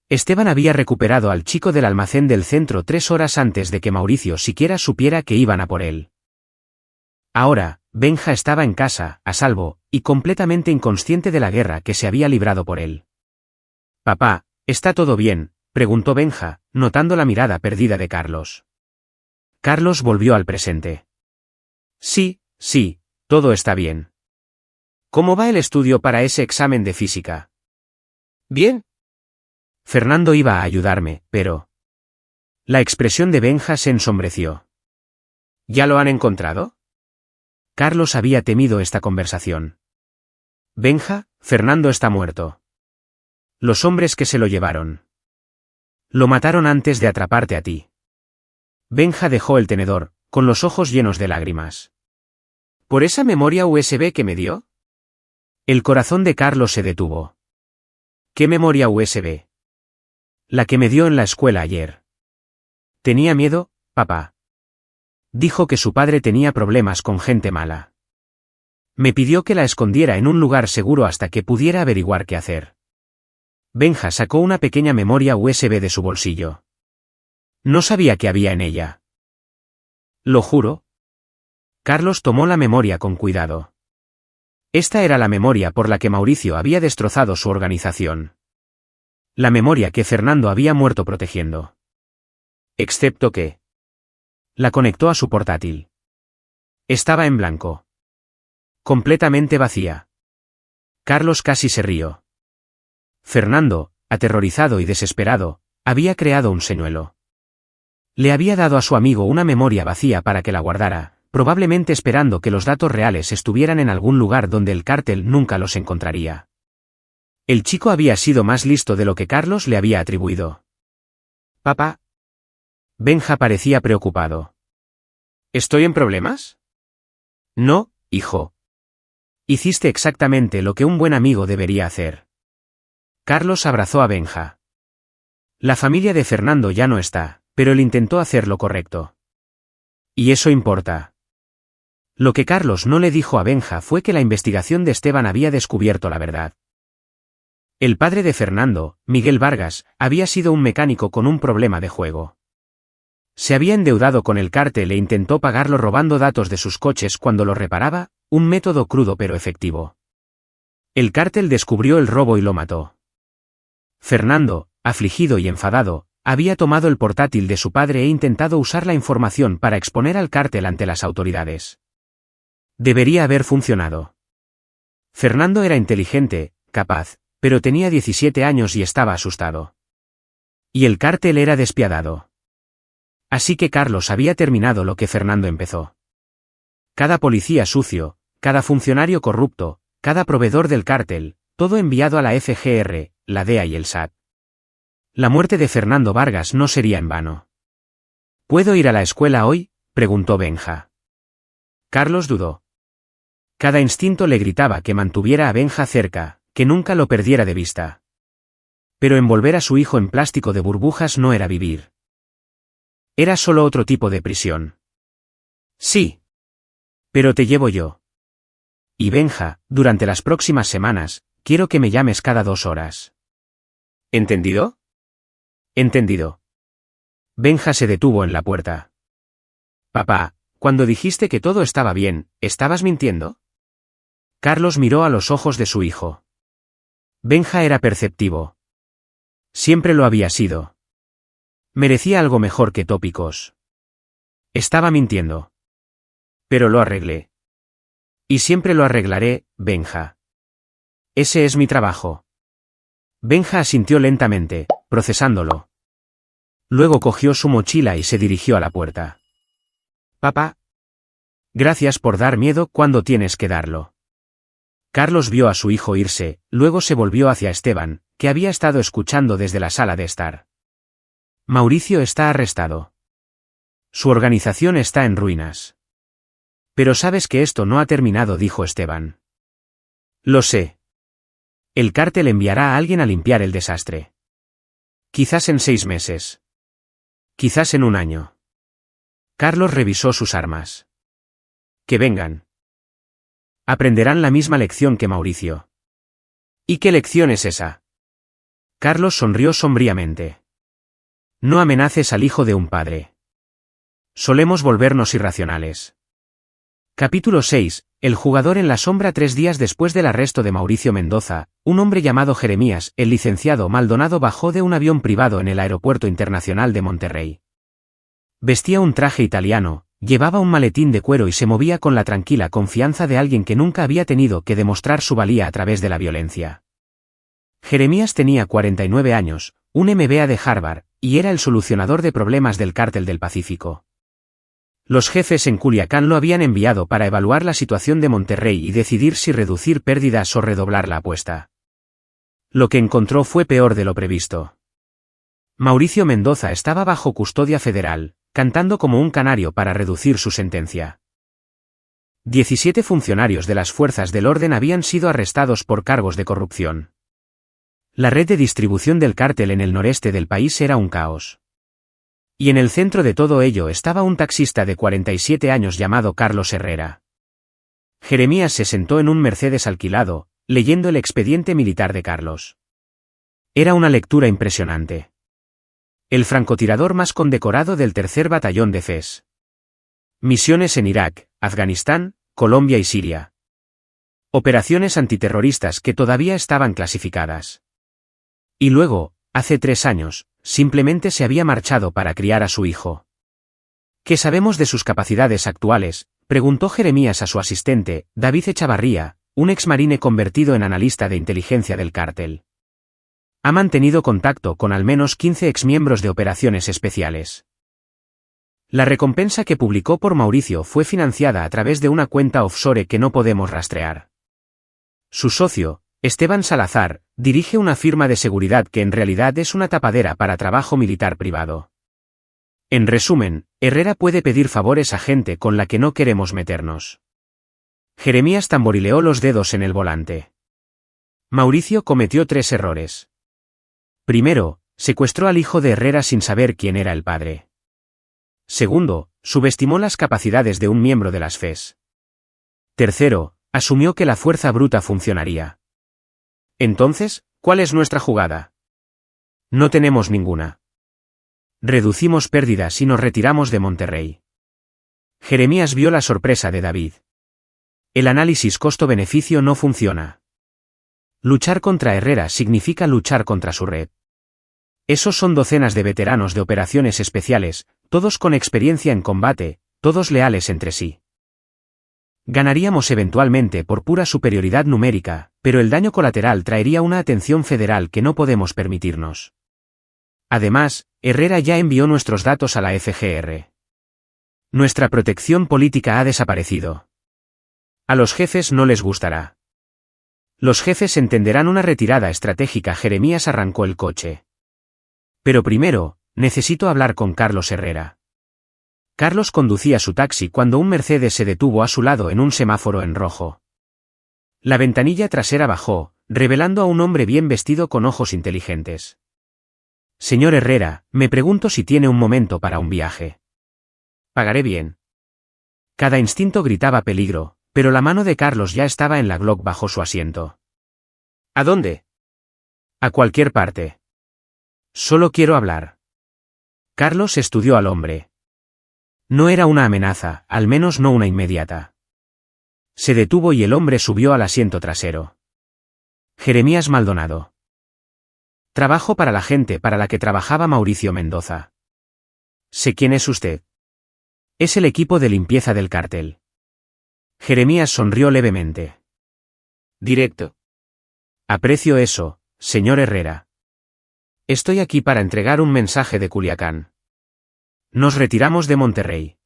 Esteban había recuperado al chico del almacén del centro 3 horas antes de que Mauricio siquiera supiera que iban a por él. Ahora, Benja estaba en casa, a salvo, y completamente inconsciente de la guerra que se había librado por él. «Papá, ¿está todo bien?», preguntó Benja, notando la mirada perdida de Carlos. Carlos volvió al presente. «Sí, todo está bien. ¿Cómo va el estudio para ese examen de física?» «Bien». Fernando iba a ayudarme, pero... La expresión de Benja se ensombreció. ¿Ya lo han encontrado? Carlos había temido esta conversación. Benja, Fernando está muerto. Los hombres que se lo llevaron. Lo mataron antes de atraparte a ti. Benja dejó el tenedor, con los ojos llenos de lágrimas. ¿Por esa memoria USB que me dio? El corazón de Carlos se detuvo. ¿Qué memoria USB? La que me dio en la escuela ayer. Tenía miedo, papá. Dijo que su padre tenía problemas con gente mala. Me pidió que la escondiera en un lugar seguro hasta que pudiera averiguar qué hacer. Benja sacó una pequeña memoria USB de su bolsillo. No sabía qué había en ella. ¿Lo juro? Carlos tomó la memoria con cuidado. Esta era la memoria por la que Mauricio había destrozado su organización. La memoria que Fernando había muerto protegiendo. Excepto que... La conectó a su portátil. Estaba en blanco. Completamente vacía. Carlos casi se rió. Fernando, aterrorizado y desesperado, había creado un señuelo. Le había dado a su amigo una memoria vacía para que la guardara, probablemente esperando que los datos reales estuvieran en algún lugar donde el cártel nunca los encontraría. El chico había sido más listo de lo que Carlos le había atribuido. «Papá». Benja parecía preocupado. ¿Estoy en problemas? No, hijo. Hiciste exactamente lo que un buen amigo debería hacer. Carlos abrazó a Benja. La familia de Fernando ya no está, pero él intentó hacer lo correcto. Y eso importa. Lo que Carlos no le dijo a Benja fue que la investigación de Esteban había descubierto la verdad. El padre de Fernando, Miguel Vargas, había sido un mecánico con un problema de juego. Se había endeudado con el cártel e intentó pagarlo robando datos de sus coches cuando los reparaba, un método crudo pero efectivo. El cártel descubrió el robo y lo mató. Fernando, afligido y enfadado, había tomado el portátil de su padre e intentado usar la información para exponer al cártel ante las autoridades. Debería haber funcionado. Fernando era inteligente, capaz, pero tenía 17 años y estaba asustado. Y el cártel era despiadado. Así que Carlos había terminado lo que Fernando empezó. Cada policía sucio, cada funcionario corrupto, cada proveedor del cártel, todo enviado a la FGR, la DEA y el SAT. La muerte de Fernando Vargas no sería en vano. ¿Puedo ir a la escuela hoy?, preguntó Benja. Carlos dudó. Cada instinto le gritaba que mantuviera a Benja cerca, que nunca lo perdiera de vista. Pero envolver a su hijo en plástico de burbujas no era vivir. Era solo otro tipo de prisión. Sí. Pero te llevo yo. Y Benja, durante las próximas semanas, quiero que me llames cada 2 horas. ¿Entendido? Entendido. Benja se detuvo en la puerta. Papá, cuando dijiste que todo estaba bien, ¿estabas mintiendo? Carlos miró a los ojos de su hijo. Benja era perceptivo. Siempre lo había sido. Merecía algo mejor que tópicos. Estaba mintiendo. Pero lo arreglé. Y siempre lo arreglaré, Benja. Ese es mi trabajo. Benja asintió lentamente, procesándolo. Luego cogió su mochila y se dirigió a la puerta. Papá. Gracias por dar miedo cuando tienes que darlo. Carlos vio a su hijo irse, luego se volvió hacia Esteban, que había estado escuchando desde la sala de estar. Mauricio está arrestado. Su organización está en ruinas. Pero sabes que esto no ha terminado, dijo Esteban. Lo sé. El cártel enviará a alguien a limpiar el desastre. Quizás en 6 meses. Quizás en 1 año. Carlos revisó sus armas. Que vengan. Aprenderán la misma lección que Mauricio. ¿Y qué lección es esa? Carlos sonrió sombríamente. No amenaces al hijo de un padre. Solemos volvernos irracionales. Capítulo 6. El jugador en la sombra. 3 días después del arresto de Mauricio Mendoza, un hombre llamado Jeremías, el licenciado Maldonado, bajó de un avión privado en el Aeropuerto Internacional de Monterrey. Vestía un traje italiano, llevaba un maletín de cuero y se movía con la tranquila confianza de alguien que nunca había tenido que demostrar su valía a través de la violencia. Jeremías tenía 49 años, un MBA de Harvard, y era el solucionador de problemas del Cártel del Pacífico. Los jefes en Culiacán lo habían enviado para evaluar la situación de Monterrey y decidir si reducir pérdidas o redoblar la apuesta. Lo que encontró fue peor de lo previsto. Mauricio Mendoza estaba bajo custodia federal, cantando como un canario para reducir su sentencia. 17 funcionarios de las fuerzas del orden habían sido arrestados por cargos de corrupción. La red de distribución del cártel en el noreste del país era un caos. Y en el centro de todo ello estaba un taxista de 47 años llamado Carlos Herrera. Jeremías se sentó en un Mercedes alquilado, leyendo el expediente militar de Carlos. Era una lectura impresionante. El francotirador más condecorado del 3er Batallón de FES. Misiones en Irak, Afganistán, Colombia y Siria. Operaciones antiterroristas que todavía estaban clasificadas. Y luego, hace 3 años, simplemente se había marchado para criar a su hijo. ¿Qué sabemos de sus capacidades actuales?, preguntó Jeremías a su asistente, David Echavarría, un exmarine convertido en analista de inteligencia del cártel. Ha mantenido contacto con al menos 15 exmiembros de operaciones especiales. La recompensa que publicó por Mauricio fue financiada a través de una cuenta offshore que no podemos rastrear. Su socio, Esteban Salazar, dirige una firma de seguridad que en realidad es una tapadera para trabajo militar privado. En resumen, Herrera puede pedir favores a gente con la que no queremos meternos. Jeremías tamborileó los dedos en el volante. Mauricio cometió 3 errores. Primero, secuestró al hijo de Herrera sin saber quién era el padre. Segundo, subestimó las capacidades de un miembro de las FES. Tercero, asumió que la fuerza bruta funcionaría. Entonces, ¿cuál es nuestra jugada? No tenemos ninguna. Reducimos pérdidas y nos retiramos de Monterrey. Jeremías vio la sorpresa de David. El análisis costo-beneficio no funciona. Luchar contra Herrera significa luchar contra su red. Esos son docenas de veteranos de operaciones especiales, todos con experiencia en combate, todos leales entre sí. Ganaríamos eventualmente por pura superioridad numérica, pero el daño colateral traería una atención federal que no podemos permitirnos. Además, Herrera ya envió nuestros datos a la FGR. Nuestra protección política ha desaparecido. A los jefes no les gustará. Los jefes entenderán una retirada estratégica. Jeremías arrancó el coche. Pero primero, necesito hablar con Carlos Herrera. Carlos conducía su taxi cuando un Mercedes se detuvo a su lado en un semáforo en rojo. La ventanilla trasera bajó, revelando a un hombre bien vestido con ojos inteligentes. Señor Herrera, me pregunto si tiene un momento para un viaje. Pagaré bien. Cada instinto gritaba peligro, pero la mano de Carlos ya estaba en la Glock bajo su asiento. ¿A dónde? A cualquier parte. Solo quiero hablar. Carlos estudió al hombre. No era una amenaza, al menos no una inmediata. Se detuvo y el hombre subió al asiento trasero. Jeremías Maldonado. Trabajo para la gente para la que trabajaba Mauricio Mendoza. Sé quién es usted. Es el equipo de limpieza del cártel. Jeremías sonrió levemente. Directo. Aprecio eso, señor Herrera. Estoy aquí para entregar un mensaje de Culiacán. Nos retiramos de Monterrey.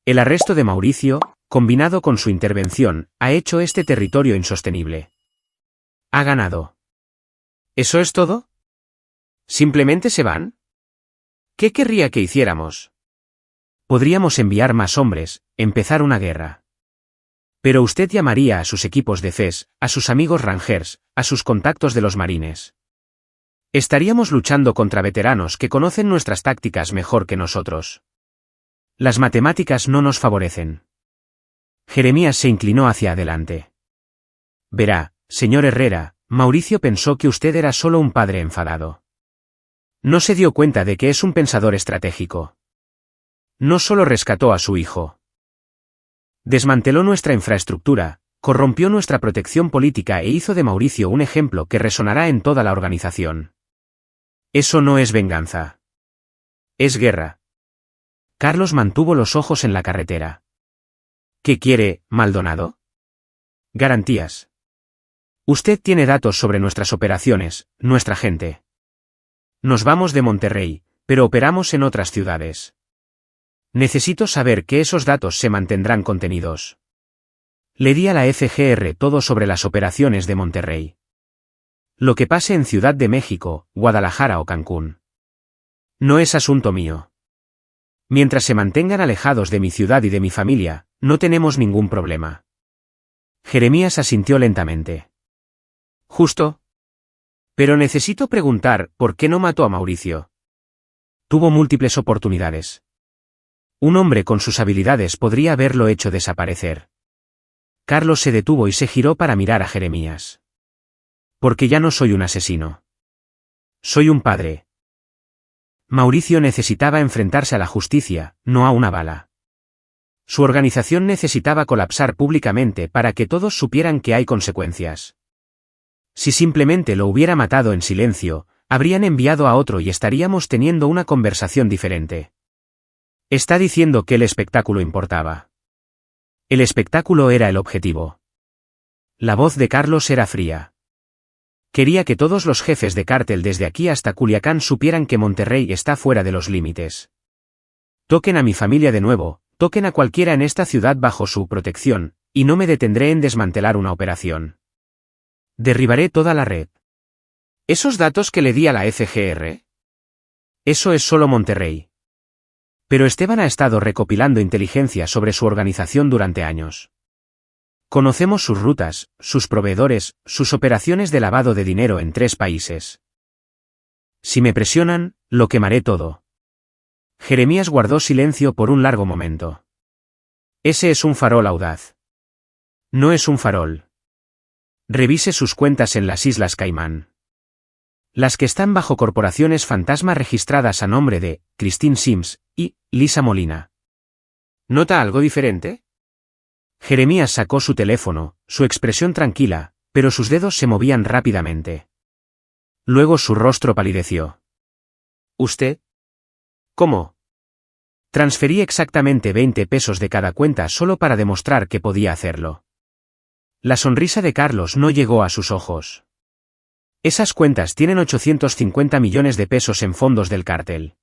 El arresto de Mauricio, combinado con su intervención, ha hecho este territorio insostenible. Ha ganado. ¿Eso es todo? ¿Simplemente se van? ¿Qué querría que hiciéramos? Podríamos enviar más hombres, empezar una guerra. Pero usted llamaría a sus equipos de FES, a sus amigos Rangers, a sus contactos de los marines. Estaríamos luchando contra veteranos que conocen nuestras tácticas mejor que nosotros. Las matemáticas no nos favorecen. Jeremías se inclinó hacia adelante. Verá, señor Herrera, Mauricio pensó que usted era solo un padre enfadado. No se dio cuenta de que es un pensador estratégico. No solo rescató a su hijo. Desmanteló nuestra infraestructura, corrompió nuestra protección política e hizo de Mauricio un ejemplo que resonará en toda la organización. Eso no es venganza. Es guerra. Carlos mantuvo los ojos en la carretera. ¿Qué quiere, Maldonado? Garantías. Usted tiene datos sobre nuestras operaciones, nuestra gente. Nos vamos de Monterrey, pero operamos en otras ciudades. Necesito saber que esos datos se mantendrán contenidos. Le di a la FGR todo sobre las operaciones de Monterrey. Lo que pase en Ciudad de México, Guadalajara o Cancún. No es asunto mío. Mientras se mantengan alejados de mi ciudad y de mi familia, no tenemos ningún problema. Jeremías asintió lentamente. Justo. Pero necesito preguntar, ¿por qué no mató a Mauricio? Tuvo múltiples oportunidades. Un hombre con sus habilidades podría haberlo hecho desaparecer. Carlos se detuvo y se giró para mirar a Jeremías. Porque ya no soy un asesino. Soy un padre. Mauricio necesitaba enfrentarse a la justicia, no a una bala. Su organización necesitaba colapsar públicamente para que todos supieran que hay consecuencias. Si simplemente lo hubiera matado en silencio, habrían enviado a otro y estaríamos teniendo una conversación diferente. Está diciendo que el espectáculo importaba. El espectáculo era el objetivo. La voz de Carlos era fría. Quería que todos los jefes de cártel desde aquí hasta Culiacán supieran que Monterrey está fuera de los límites. Toquen a mi familia de nuevo, toquen a cualquiera en esta ciudad bajo su protección, y no me detendré en desmantelar una operación. Derribaré toda la red. ¿Esos datos que le di a la FGR? Eso es solo Monterrey. Pero Esteban ha estado recopilando inteligencia sobre su organización durante años. Conocemos sus rutas, sus proveedores, sus operaciones de lavado de dinero en 3 países. Si me presionan, lo quemaré todo. Jeremías guardó silencio por un largo momento. Ese es un farol audaz. No es un farol. Revise sus cuentas en las Islas Caimán. Las que están bajo corporaciones fantasma registradas a nombre de Christine Sims y Lisa Molina. ¿Nota algo diferente? Jeremías sacó su teléfono, su expresión tranquila, pero sus dedos se movían rápidamente. Luego su rostro palideció. ¿Usted? ¿Cómo? Transferí exactamente 20 pesos de cada cuenta solo para demostrar que podía hacerlo. La sonrisa de Carlos no llegó a sus ojos. Esas cuentas tienen 850 millones de pesos en fondos del cártel.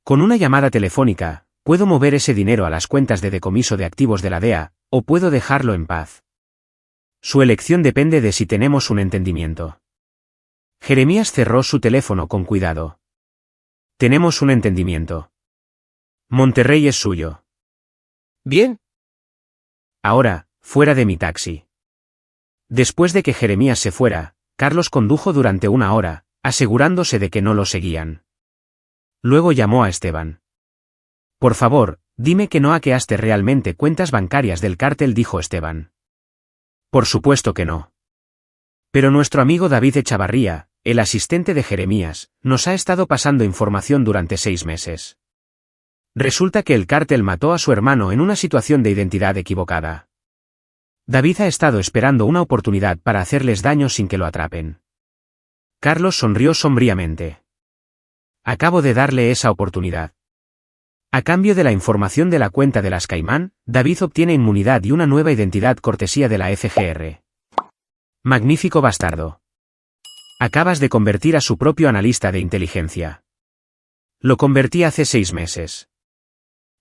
Con una llamada telefónica, puedo mover ese dinero a las cuentas de decomiso de activos de la DEA, o puedo dejarlo en paz. Su elección depende de si tenemos un entendimiento. Jeremías cerró su teléfono con cuidado. Tenemos un entendimiento. Monterrey es suyo. Bien. Ahora, fuera de mi taxi. Después de que Jeremías se fuera, Carlos condujo durante 1 hora, asegurándose de que no lo seguían. Luego llamó a Esteban. Por favor, dime que no hackeaste realmente cuentas bancarias del cártel, dijo Esteban. Por supuesto que no. Pero nuestro amigo David Echavarría, el asistente de Jeremías, nos ha estado pasando información durante 6 meses. Resulta que el cártel mató a su hermano en una situación de identidad equivocada. David ha estado esperando una oportunidad para hacerles daño sin que lo atrapen. Carlos sonrió sombríamente. Acabo de darle esa oportunidad. A cambio de la información de la cuenta de las Caimán, David obtiene inmunidad y una nueva identidad cortesía de la FGR. Magnífico bastardo. Acabas de convertir a su propio analista de inteligencia. Lo convertí hace 6 meses.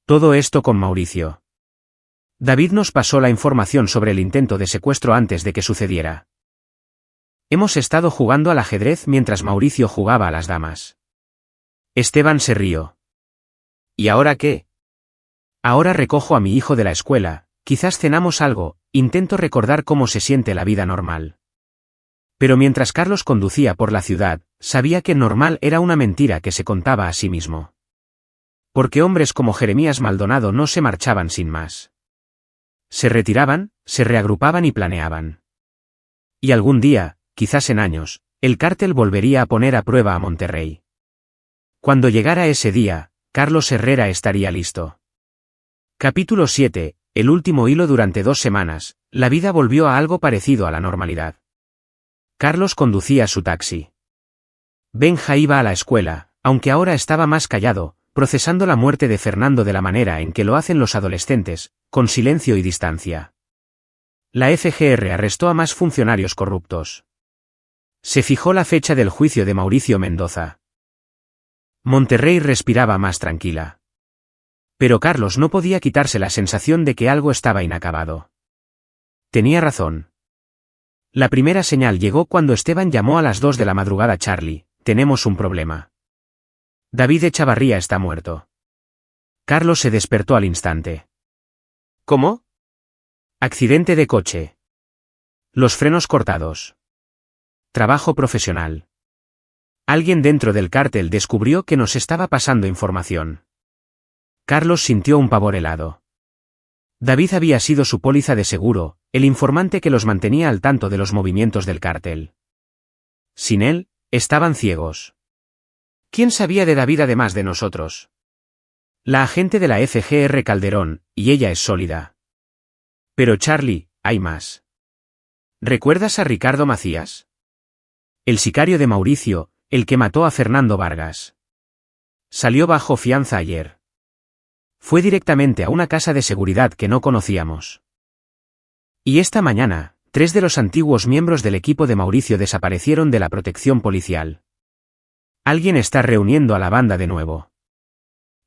Todo esto con Mauricio. David nos pasó la información sobre el intento de secuestro antes de que sucediera. Hemos estado jugando al ajedrez mientras Mauricio jugaba a las damas. Esteban se rió. ¿Y ahora qué? Ahora recojo a mi hijo de la escuela, quizás cenamos algo, intento recordar cómo se siente la vida normal. Pero mientras Carlos conducía por la ciudad, sabía que normal era una mentira que se contaba a sí mismo. Porque hombres como Jeremías Maldonado no se marchaban sin más. Se retiraban, se reagrupaban y planeaban. Y algún día, quizás en años, el cártel volvería a poner a prueba a Monterrey. Cuando llegara ese día, Carlos Herrera estaría listo. Capítulo 7. El último hilo. Durante 2 semanas, la vida volvió a algo parecido a la normalidad. Carlos conducía su taxi. Benja iba a la escuela, aunque ahora estaba más callado, procesando la muerte de Fernando de la manera en que lo hacen los adolescentes, con silencio y distancia. La FGR arrestó a más funcionarios corruptos. Se fijó la fecha del juicio de Mauricio Mendoza. Monterrey respiraba más tranquila. Pero Carlos no podía quitarse la sensación de que algo estaba inacabado. Tenía razón. La primera señal llegó cuando Esteban llamó a las 2 de la madrugada. Charlie, tenemos un problema. David Echavarría está muerto. Carlos se despertó al instante. ¿Cómo? Accidente de coche. Los frenos cortados. Trabajo profesional. Alguien dentro del cártel descubrió que nos estaba pasando información. Carlos sintió un pavor helado. David había sido su póliza de seguro, el informante que los mantenía al tanto de los movimientos del cártel. Sin él, estaban ciegos. ¿Quién sabía de David además de nosotros? La agente de la FGR Calderón, y ella es sólida. Pero Charlie, hay más. ¿Recuerdas a Ricardo Macías? El sicario de Mauricio, el que mató a Fernando Vargas. Salió bajo fianza ayer. Fue directamente a una casa de seguridad que no conocíamos. Y esta mañana, 3 de los antiguos miembros del equipo de Mauricio desaparecieron de la protección policial. Alguien está reuniendo a la banda de nuevo.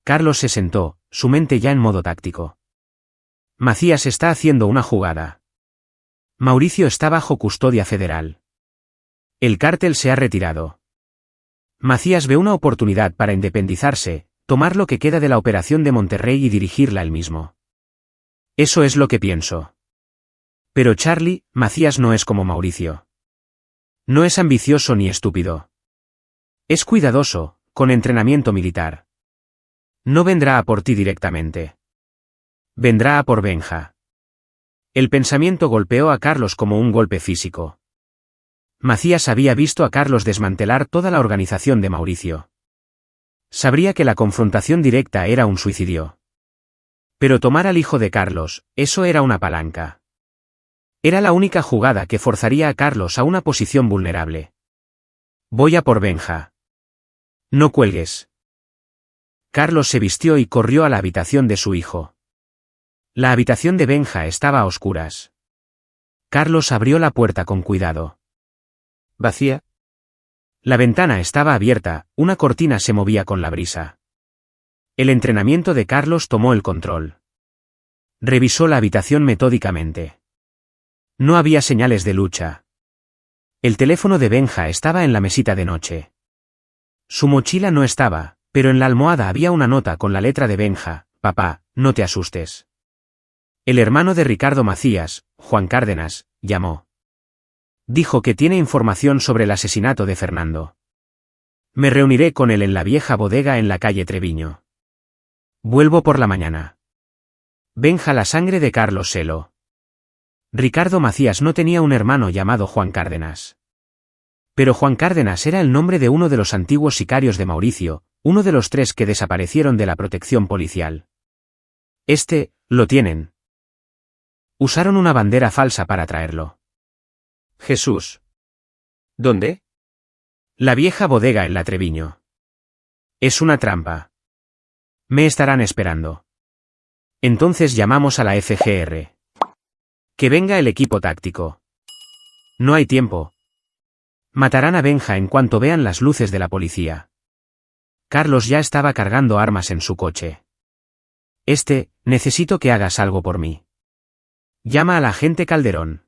Carlos se sentó, su mente ya en modo táctico. Macías está haciendo una jugada. Mauricio está bajo custodia federal. El cártel se ha retirado. Macías ve una oportunidad para independizarse, tomar lo que queda de la operación de Monterrey y dirigirla él mismo. Eso es lo que pienso. Pero Charlie, Macías no es como Mauricio. No es ambicioso ni estúpido. Es cuidadoso, con entrenamiento militar. No vendrá a por ti directamente. Vendrá a por Benja. El pensamiento golpeó a Carlos como un golpe físico. Macías había visto a Carlos desmantelar toda la organización de Mauricio. Sabría que la confrontación directa era un suicidio. Pero tomar al hijo de Carlos, eso era una palanca. Era la única jugada que forzaría a Carlos a una posición vulnerable. Voy a por Benja. No cuelgues. Carlos se vistió y corrió a la habitación de su hijo. La habitación de Benja estaba a oscuras. Carlos abrió la puerta con cuidado. ¿Vacía? La ventana estaba abierta, una cortina se movía con la brisa. El entrenamiento de Carlos tomó el control. Revisó la habitación metódicamente. No había señales de lucha. El teléfono de Benja estaba en la mesita de noche. Su mochila no estaba, pero en la almohada había una nota con la letra de Benja: papá, no te asustes. El hermano de Ricardo Macías, Juan Cárdenas, llamó. Dijo que tiene información sobre el asesinato de Fernando. Me reuniré con él en la vieja bodega en la calle Treviño. Vuelvo por la mañana. Benja. La sangre de Carlos se heló. Ricardo Macías no tenía un hermano llamado Juan Cárdenas. Pero Juan Cárdenas era el nombre de uno de los antiguos sicarios de Mauricio, uno de los 3 que desaparecieron de la protección policial. Lo tienen. Usaron una bandera falsa para traerlo. Jesús. ¿Dónde? La vieja bodega en la Treviño. Es una trampa. Me estarán esperando. Entonces llamamos a la FGR. Que venga el equipo táctico. No hay tiempo. Matarán a Benja en cuanto vean las luces de la policía. Carlos ya estaba cargando armas en su coche. Necesito que hagas algo por mí. Llama al agente Calderón.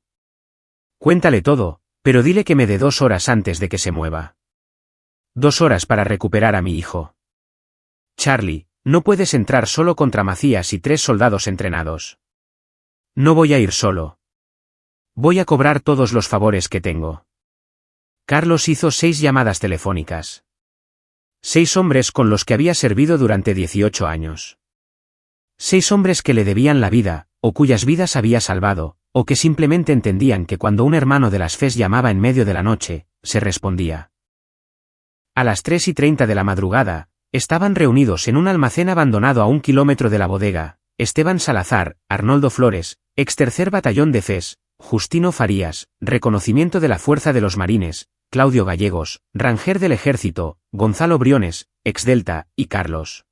Cuéntale todo, pero dile que me dé 2 horas antes de que se mueva. 2 horas para recuperar a mi hijo. Charlie, no puedes entrar solo contra Macías y 3 soldados entrenados. No voy a ir solo. Voy a cobrar todos los favores que tengo. Carlos hizo 6 llamadas telefónicas. 6 hombres con los que había servido durante 18 años. 6 hombres que le debían la vida, o cuyas vidas había salvado, o que simplemente entendían que cuando un hermano de las FES llamaba en medio de la noche, se respondía. A las 3:30 de la madrugada, estaban reunidos en un almacén abandonado a 1 kilómetro de la bodega, Esteban Salazar, Arnoldo Flores, ex tercer batallón de FES, Justino Farías, reconocimiento de la Fuerza de los Marines, Claudio Gallegos, Ranger del Ejército, Gonzalo Briones, ex Delta, y Carlos.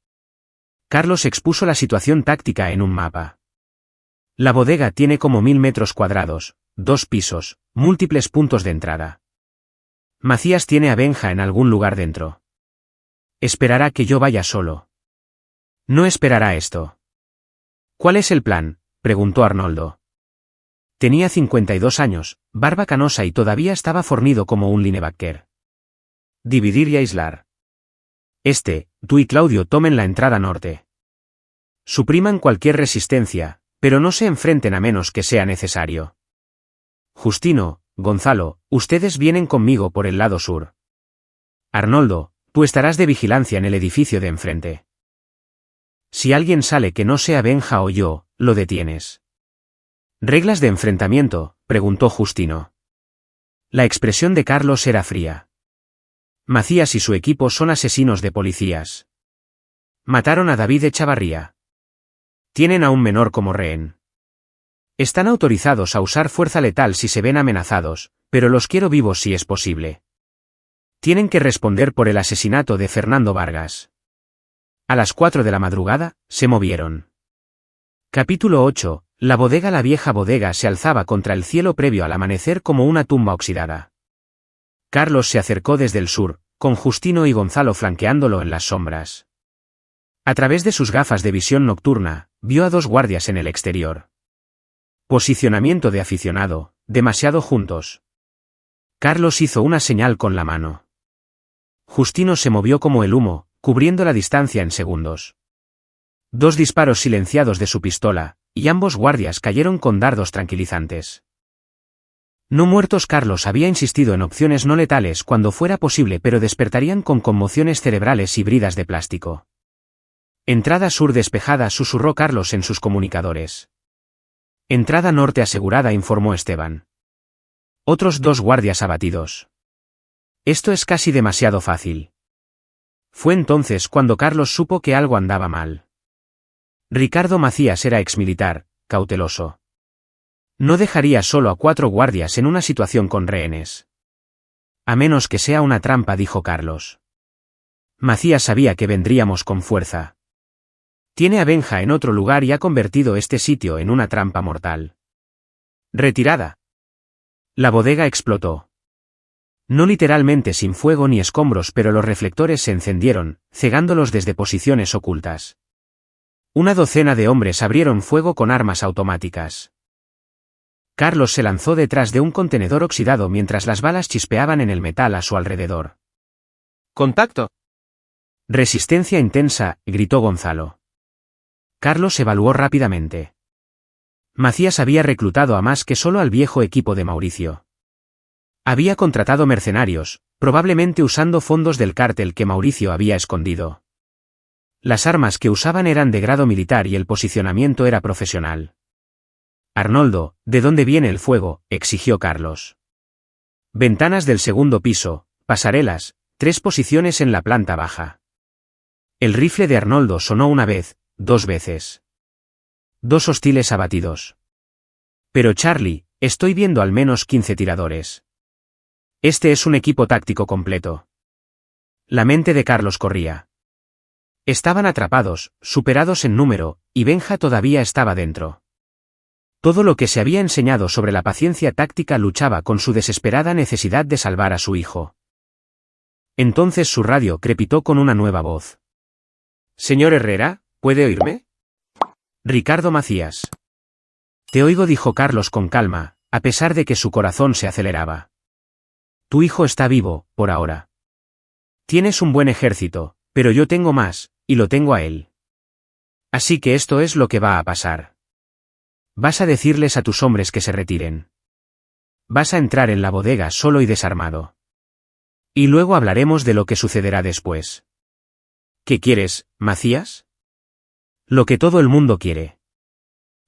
Carlos expuso la situación táctica en un mapa. La bodega tiene como 1000 metros cuadrados, 2 pisos, múltiples puntos de entrada. Macías tiene a Benja en algún lugar dentro. Esperará que yo vaya solo. No esperará esto. ¿Cuál es el plan?, preguntó Arnoldo. Tenía 52 años, barba canosa y todavía estaba fornido como un linebacker. Dividir y aislar. Tú y Claudio tomen la entrada norte. Supriman cualquier resistencia, pero no se enfrenten a menos que sea necesario. Justino, Gonzalo, ustedes vienen conmigo por el lado sur. Arnoldo, tú estarás de vigilancia en el edificio de enfrente. Si alguien sale que no sea Benja o yo, lo detienes. ¿Reglas de enfrentamiento?, preguntó Justino. La expresión de Carlos era fría. Macías y su equipo son asesinos de policías. Mataron a David Echavarría. Tienen a un menor como rehén. Están autorizados a usar fuerza letal si se ven amenazados, pero los quiero vivos si es posible. Tienen que responder por el asesinato de Fernando Vargas. A las 4 de la madrugada, se movieron. Capítulo 8. La bodega. La vieja bodega se alzaba contra el cielo previo al amanecer como una tumba oxidada. Carlos se acercó desde el sur, con Justino y Gonzalo flanqueándolo en las sombras. A través de sus gafas de visión nocturna, vio a 2 guardias en el exterior. Posicionamiento de aficionado, demasiado juntos. Carlos hizo una señal con la mano. Justino se movió como el humo, cubriendo la distancia en segundos. 2 disparos silenciados de su pistola, y ambos guardias cayeron con dardos tranquilizantes. No muertos. Carlos había insistido en opciones no letales cuando fuera posible, pero despertarían con conmociones cerebrales y bridas de plástico. Entrada sur despejada, susurró Carlos en sus comunicadores. Entrada norte asegurada, informó Esteban. Otros 2 guardias abatidos. Esto es casi demasiado fácil. Fue entonces cuando Carlos supo que algo andaba mal. Ricardo Macías era exmilitar, cauteloso. No dejaría solo a 4 guardias en una situación con rehenes. A menos que sea una trampa, dijo Carlos. Macías sabía que vendríamos con fuerza. Tiene a Benja en otro lugar y ha convertido este sitio en una trampa mortal. Retirada. La bodega explotó. No literalmente sin fuego ni escombros, pero los reflectores se encendieron, cegándolos desde posiciones ocultas. Una docena de hombres abrieron fuego con armas automáticas. Carlos se lanzó detrás de un contenedor oxidado mientras las balas chispeaban en el metal a su alrededor. ¡Contacto! Resistencia intensa, gritó Gonzalo. Carlos evaluó rápidamente. Macías había reclutado a más que solo al viejo equipo de Mauricio. Había contratado mercenarios, probablemente usando fondos del cártel que Mauricio había escondido. Las armas que usaban eran de grado militar y el posicionamiento era profesional. Arnoldo, ¿de dónde viene el fuego?, exigió Carlos. Ventanas del segundo piso, pasarelas, 3 posiciones en la planta baja. El rifle de Arnoldo sonó una vez, 2 veces. 2 hostiles abatidos. Pero Charlie, estoy viendo al menos 15 tiradores. Este es un equipo táctico completo. La mente de Carlos corría. Estaban atrapados, superados en número, y Benja todavía estaba dentro. Todo lo que se había enseñado sobre la paciencia táctica luchaba con su desesperada necesidad de salvar a su hijo. Entonces su radio crepitó con una nueva voz. «Señor Herrera, ¿puede oírme?» «Ricardo Macías». «Te oigo», dijo Carlos con calma, a pesar de que su corazón se aceleraba. «Tu hijo está vivo, por ahora. Tienes un buen ejército, pero yo tengo más, y lo tengo a él. Así que esto es lo que va a pasar. Vas a decirles a tus hombres que se retiren. Vas a entrar en la bodega solo y desarmado. Y luego hablaremos de lo que sucederá después». «¿Qué quieres, Macías?» «Lo que todo el mundo quiere.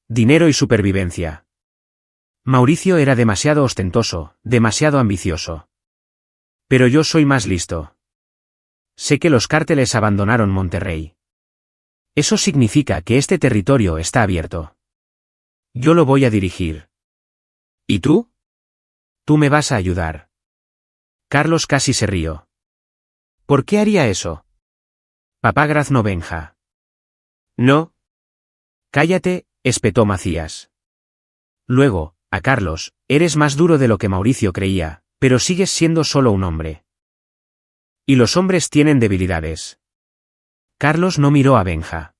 Dinero y supervivencia». Mauricio era demasiado ostentoso, demasiado ambicioso. «Pero yo soy más listo. Sé que los cárteles abandonaron Monterrey. Eso significa que este territorio está abierto. Yo lo voy a dirigir. ¿Y tú? Tú me vas a ayudar». Carlos casi se rió. «¿Por qué haría eso?» «Papá graznó Benja». «No». «Cállate», espetó Macías. Luego, a Carlos, «Eres más duro de lo que Mauricio creía, pero sigues siendo solo un hombre. Y los hombres tienen debilidades». Carlos no miró a Benja.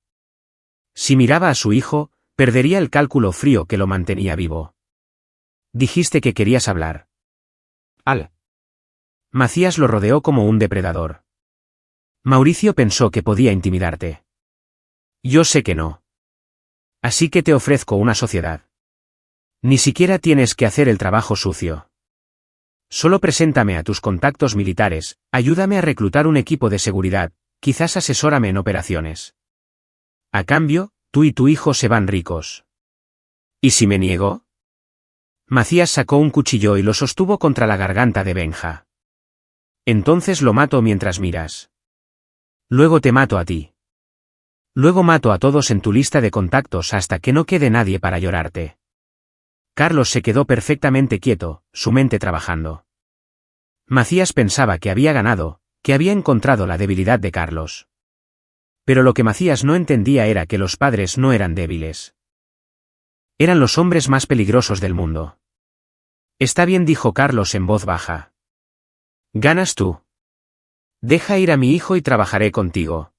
Si miraba a su hijo, perdería el cálculo frío que lo mantenía vivo. «Dijiste que querías hablar». «Al». Macías lo rodeó como un depredador. «Mauricio pensó que podía intimidarte. Yo sé que no. Así que te ofrezco una sociedad. Ni siquiera tienes que hacer el trabajo sucio. Solo preséntame a tus contactos militares, ayúdame a reclutar un equipo de seguridad, quizás asesórame en operaciones. A cambio, tú y tu hijo se van ricos». «¿Y si me niego?» Macías sacó un cuchillo y lo sostuvo contra la garganta de Benja. «Entonces lo mato mientras miras. Luego te mato a ti. Luego mato a todos en tu lista de contactos hasta que no quede nadie para llorarte». Carlos se quedó perfectamente quieto, su mente trabajando. Macías pensaba que había ganado, que había encontrado la debilidad de Carlos. Pero lo que Macías no entendía era que los padres no eran débiles. Eran los hombres más peligrosos del mundo. «Está bien», dijo Carlos en voz baja. «Ganas tú. Deja ir a mi hijo y trabajaré contigo».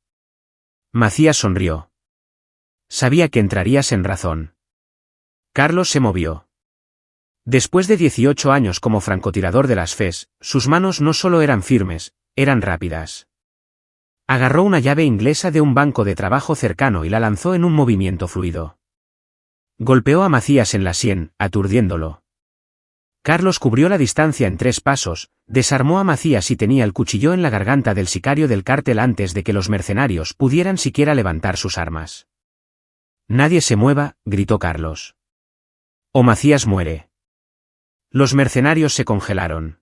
Macías sonrió. Sabía que entrarías en razón. Carlos se movió. Después de 18 años como francotirador de las FES, sus manos no solo eran firmes, eran rápidas. Agarró una llave inglesa de un banco de trabajo cercano y la lanzó en un movimiento fluido. Golpeó a Macías en la sien, aturdiéndolo. Carlos cubrió la distancia en 3 pasos, desarmó a Macías y tenía el cuchillo en la garganta del sicario del cártel antes de que los mercenarios pudieran siquiera levantar sus armas. «Nadie se mueva», gritó Carlos. «O Macías muere». Los mercenarios se congelaron.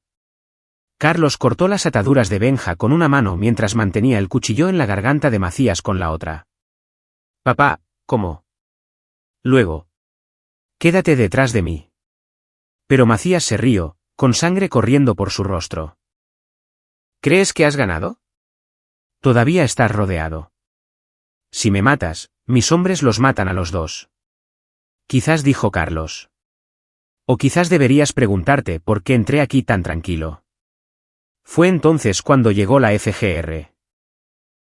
Carlos cortó las ataduras de Benja con una mano mientras mantenía el cuchillo en la garganta de Macías con la otra. «Papá, ¿cómo?» «Luego. Quédate detrás de mí». Pero Macías se rió, con sangre corriendo por su rostro. «¿Crees que has ganado?» «Todavía estás rodeado. Si me matas, mis hombres los matan a los dos». «Quizás», dijo Carlos. «O quizás deberías preguntarte por qué entré aquí tan tranquilo». Fue entonces cuando llegó la FGR.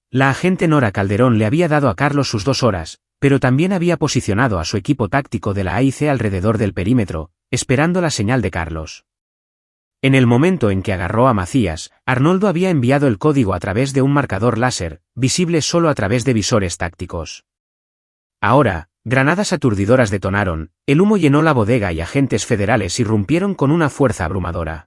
La agente Nora Calderón le había dado a Carlos sus 2 horas, pero también había posicionado a su equipo táctico de la AIC alrededor del perímetro, esperando la señal de Carlos. En el momento en que agarró a Macías, Arnoldo había enviado el código a través de un marcador láser, visible solo a través de visores tácticos. Ahora, granadas aturdidoras detonaron, el humo llenó la bodega y agentes federales irrumpieron con una fuerza abrumadora.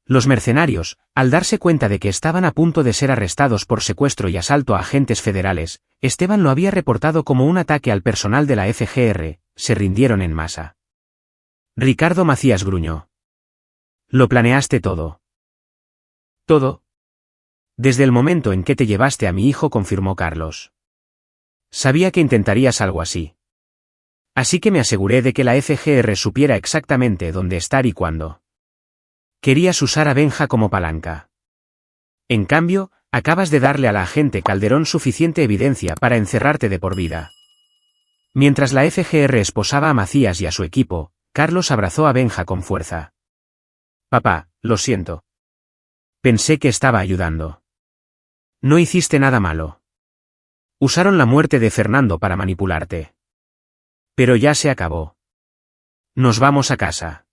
Los mercenarios, al darse cuenta de que estaban a punto de ser arrestados por secuestro y asalto a agentes federales, Esteban lo había reportado como un ataque al personal de la FGR, se rindieron en masa. Ricardo Macías gruñó. «Lo planeaste todo». «¿Todo?» «Desde el momento en que te llevaste a mi hijo», confirmó Carlos. «Sabía que intentarías algo así. Así que me aseguré de que la FGR supiera exactamente dónde estar y cuándo. Querías usar a Benja como palanca. En cambio, Acabas de darle a la agente Calderón suficiente evidencia para encerrarte de por vida. Mientras la FGR esposaba a Macías y a su equipo, Carlos abrazó a Benja con fuerza. Papá, lo siento. Pensé que estaba ayudando. No hiciste nada malo. Usaron la muerte de Fernando para manipularte. Pero ya se acabó. Nos vamos a casa.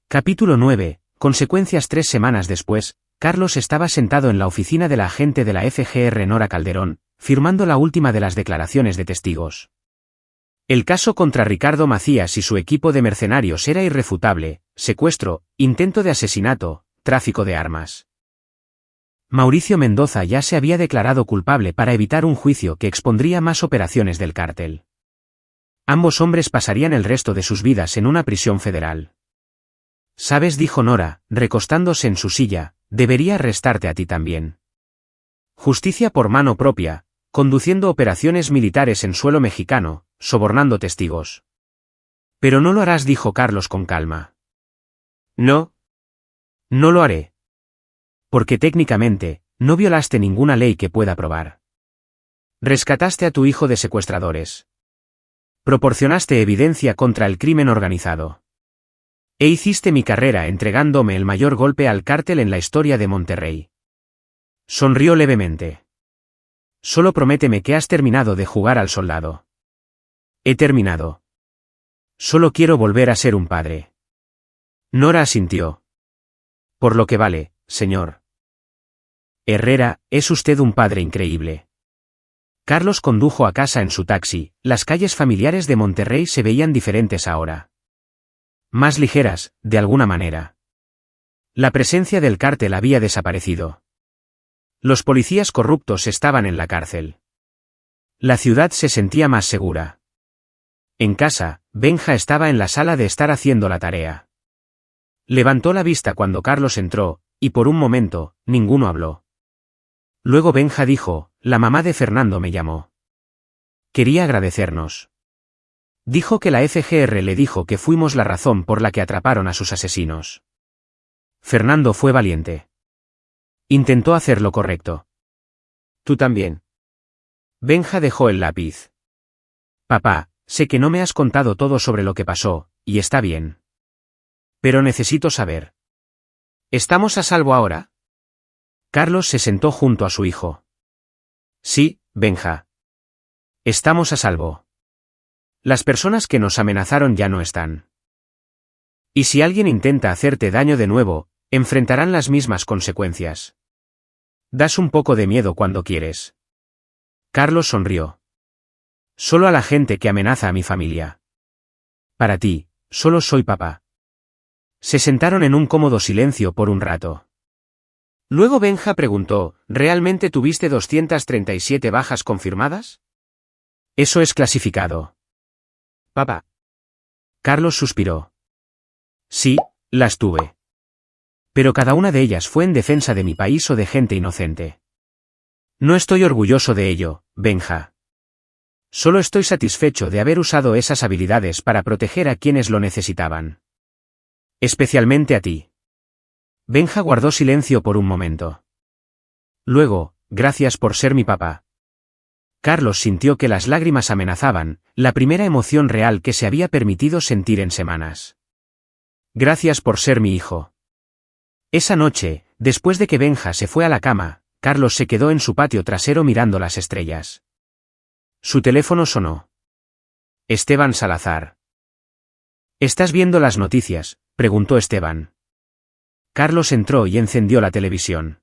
Capítulo 9. Consecuencias. 3 semanas después, Carlos estaba sentado en la oficina de la agente de la FGR Nora Calderón, firmando la última de las declaraciones de testigos. El caso contra Ricardo Macías y su equipo de mercenarios era irrefutable: secuestro, intento de asesinato, tráfico de armas. Mauricio Mendoza ya se había declarado culpable para evitar un juicio que expondría más operaciones del cártel. Ambos hombres pasarían el resto de sus vidas en una prisión federal. ¿Sabes?, dijo Nora, recostándose en su silla, debería arrestarte a ti también. Justicia por mano propia, conduciendo operaciones militares en suelo mexicano, sobornando testigos. Pero no lo harás, dijo Carlos con calma. No. No lo haré. Porque técnicamente, no violaste ninguna ley que pueda probar. Rescataste a tu hijo de secuestradores. Proporcionaste evidencia contra el crimen organizado. E hiciste mi carrera entregándome el mayor golpe al cártel en la historia de Monterrey. Sonrió levemente. Solo prométeme que has terminado de jugar al soldado. He terminado. Solo quiero volver a ser un padre. Nora asintió. Por lo que vale, señor Herrera, es usted un padre increíble. Carlos condujo a casa en su taxi. Las calles familiares de Monterrey se veían diferentes ahora. Más ligeras, de alguna manera. La presencia del cártel había desaparecido. Los policías corruptos estaban en la cárcel. La ciudad se sentía más segura. En casa, Benja estaba en la sala de estar haciendo la tarea. Levantó la vista cuando Carlos entró, y por un momento, ninguno habló. Luego Benja dijo: la mamá de Fernando me llamó. Quería agradecernos. Dijo que la FGR le dijo que fuimos la razón por la que atraparon a sus asesinos. Fernando fue valiente. Intentó hacer lo correcto. Tú también. Benja dejó el lápiz. Papá, sé que no me has contado todo sobre lo que pasó, y está bien. Pero necesito saber. ¿Estamos a salvo ahora? Carlos se sentó junto a su hijo. Sí, Benja. Estamos a salvo. Las personas que nos amenazaron ya no están. Y si alguien intenta hacerte daño de nuevo, enfrentarán las mismas consecuencias. Das un poco de miedo cuando quieres. Carlos sonrió. Solo a la gente que amenaza a mi familia. Para ti, solo soy papá. Se sentaron en un cómodo silencio por un rato. Luego Benja preguntó: ¿realmente tuviste 237 bajas confirmadas? Eso es clasificado. Papá. Carlos suspiró. Sí, las tuve. Pero cada una de ellas fue en defensa de mi país o de gente inocente. No estoy orgulloso de ello, Benja. Solo estoy satisfecho de haber usado esas habilidades para proteger a quienes lo necesitaban. Especialmente a ti. Benja guardó silencio por un momento. Luego: gracias por ser mi papá. Carlos sintió que las lágrimas amenazaban, la primera emoción real que se había permitido sentir en semanas. Gracias por ser mi hijo. Esa noche, después de que Benja se fue a la cama, Carlos se quedó en su patio trasero mirando las estrellas. Su teléfono sonó. Esteban Salazar. ¿Estás viendo las noticias?, preguntó Esteban. Carlos entró y encendió la televisión.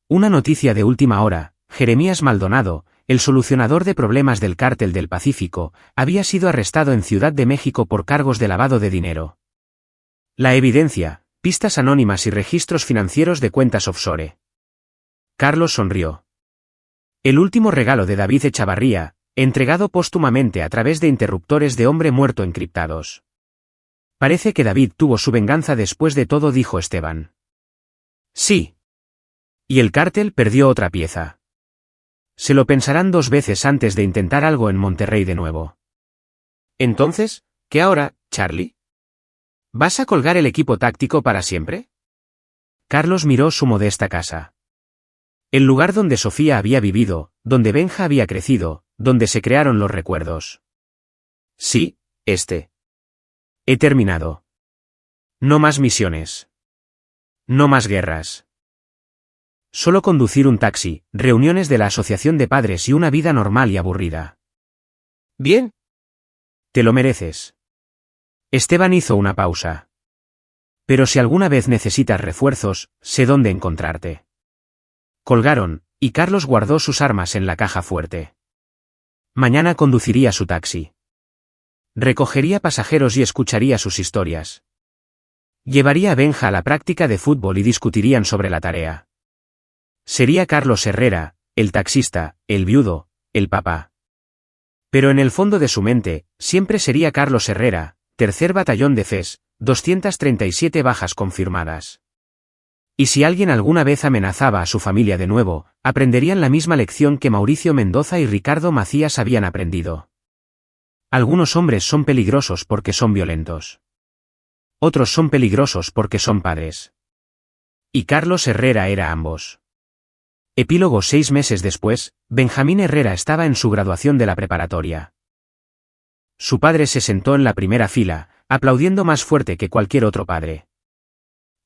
Una noticia de última hora: Jeremías Maldonado, el solucionador de problemas del Cártel del Pacífico, había sido arrestado en Ciudad de México por cargos de lavado de dinero. La evidencia: pistas anónimas y registros financieros de cuentas offshore. Carlos sonrió. El último regalo de David Echavarría, entregado póstumamente a través de interruptores de hombre muerto encriptados. Parece que David tuvo su venganza después de todo, dijo Esteban. Sí. Y el cártel perdió otra pieza. Se lo pensarán 2 veces antes de intentar algo en Monterrey de nuevo. Entonces, ¿qué ahora, Charlie? ¿Vas a colgar el equipo táctico para siempre? Carlos miró su modesta casa. El lugar donde Sofía había vivido, donde Benja había crecido, donde se crearon los recuerdos. Sí, este. He terminado. No más misiones. No más guerras. Solo conducir un taxi, reuniones de la asociación de padres y una vida normal y aburrida. Bien. Te lo mereces. Esteban hizo una pausa. Pero si alguna vez necesitas refuerzos, sé dónde encontrarte. Colgaron, y Carlos guardó sus armas en la caja fuerte. Mañana conduciría su taxi. Recogería pasajeros y escucharía sus historias. Llevaría a Benja a la práctica de fútbol y discutirían sobre la tarea. Sería Carlos Herrera, el taxista, el viudo, el papá. Pero en el fondo de su mente, siempre sería Carlos Herrera, tercer batallón de FES, 237 bajas confirmadas. Y si alguien alguna vez amenazaba a su familia de nuevo, aprenderían la misma lección que Mauricio Mendoza y Ricardo Macías habían aprendido. Algunos hombres son peligrosos porque son violentos. Otros son peligrosos porque son padres. Y Carlos Herrera era ambos. Epílogo. 6 meses después, Benjamín Herrera estaba en su graduación de la preparatoria. Su padre se sentó en la primera fila, aplaudiendo más fuerte que cualquier otro padre.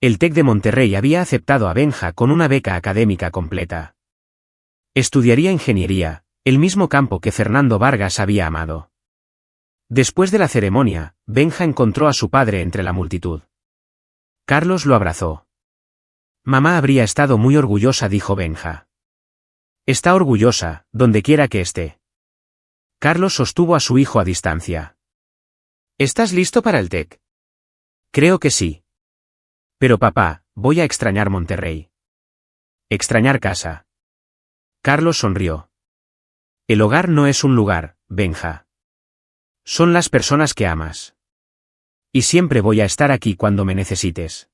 El TEC de Monterrey había aceptado a Benja con una beca académica completa. Estudiaría ingeniería, el mismo campo que Fernando Vargas había amado. Después de la ceremonia, Benja encontró a su padre entre la multitud. Carlos lo abrazó. Mamá habría estado muy orgullosa, dijo Benja. Está orgullosa, donde quiera que esté. Carlos sostuvo a su hijo a distancia. ¿Estás listo para el TEC? Creo que sí. Pero papá, voy a extrañar Monterrey. Extrañar casa. Carlos sonrió. El hogar no es un lugar, Benja. Son las personas que amas. Y siempre voy a estar aquí cuando me necesites.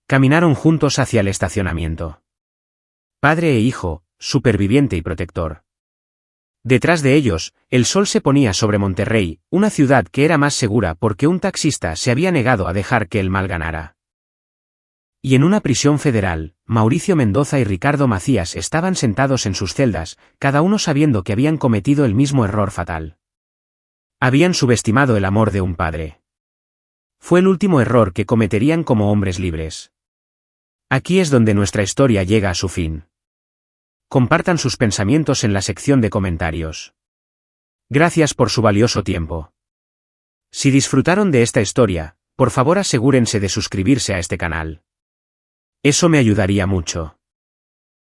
Caminaron juntos hacia el estacionamiento. Padre e hijo, superviviente y protector. Detrás de ellos, el sol se ponía sobre Monterrey, una ciudad que era más segura porque un taxista se había negado a dejar que el mal ganara. Y en una prisión federal, Mauricio Mendoza y Ricardo Macías estaban sentados en sus celdas, cada uno sabiendo que habían cometido el mismo error fatal. Habían subestimado el amor de un padre. Fue el último error que cometerían como hombres libres. Aquí es donde nuestra historia llega a su fin. Compartan sus pensamientos en la sección de comentarios. Gracias por su valioso tiempo. Si disfrutaron de esta historia, por favor asegúrense de suscribirse a este canal. Eso me ayudaría mucho.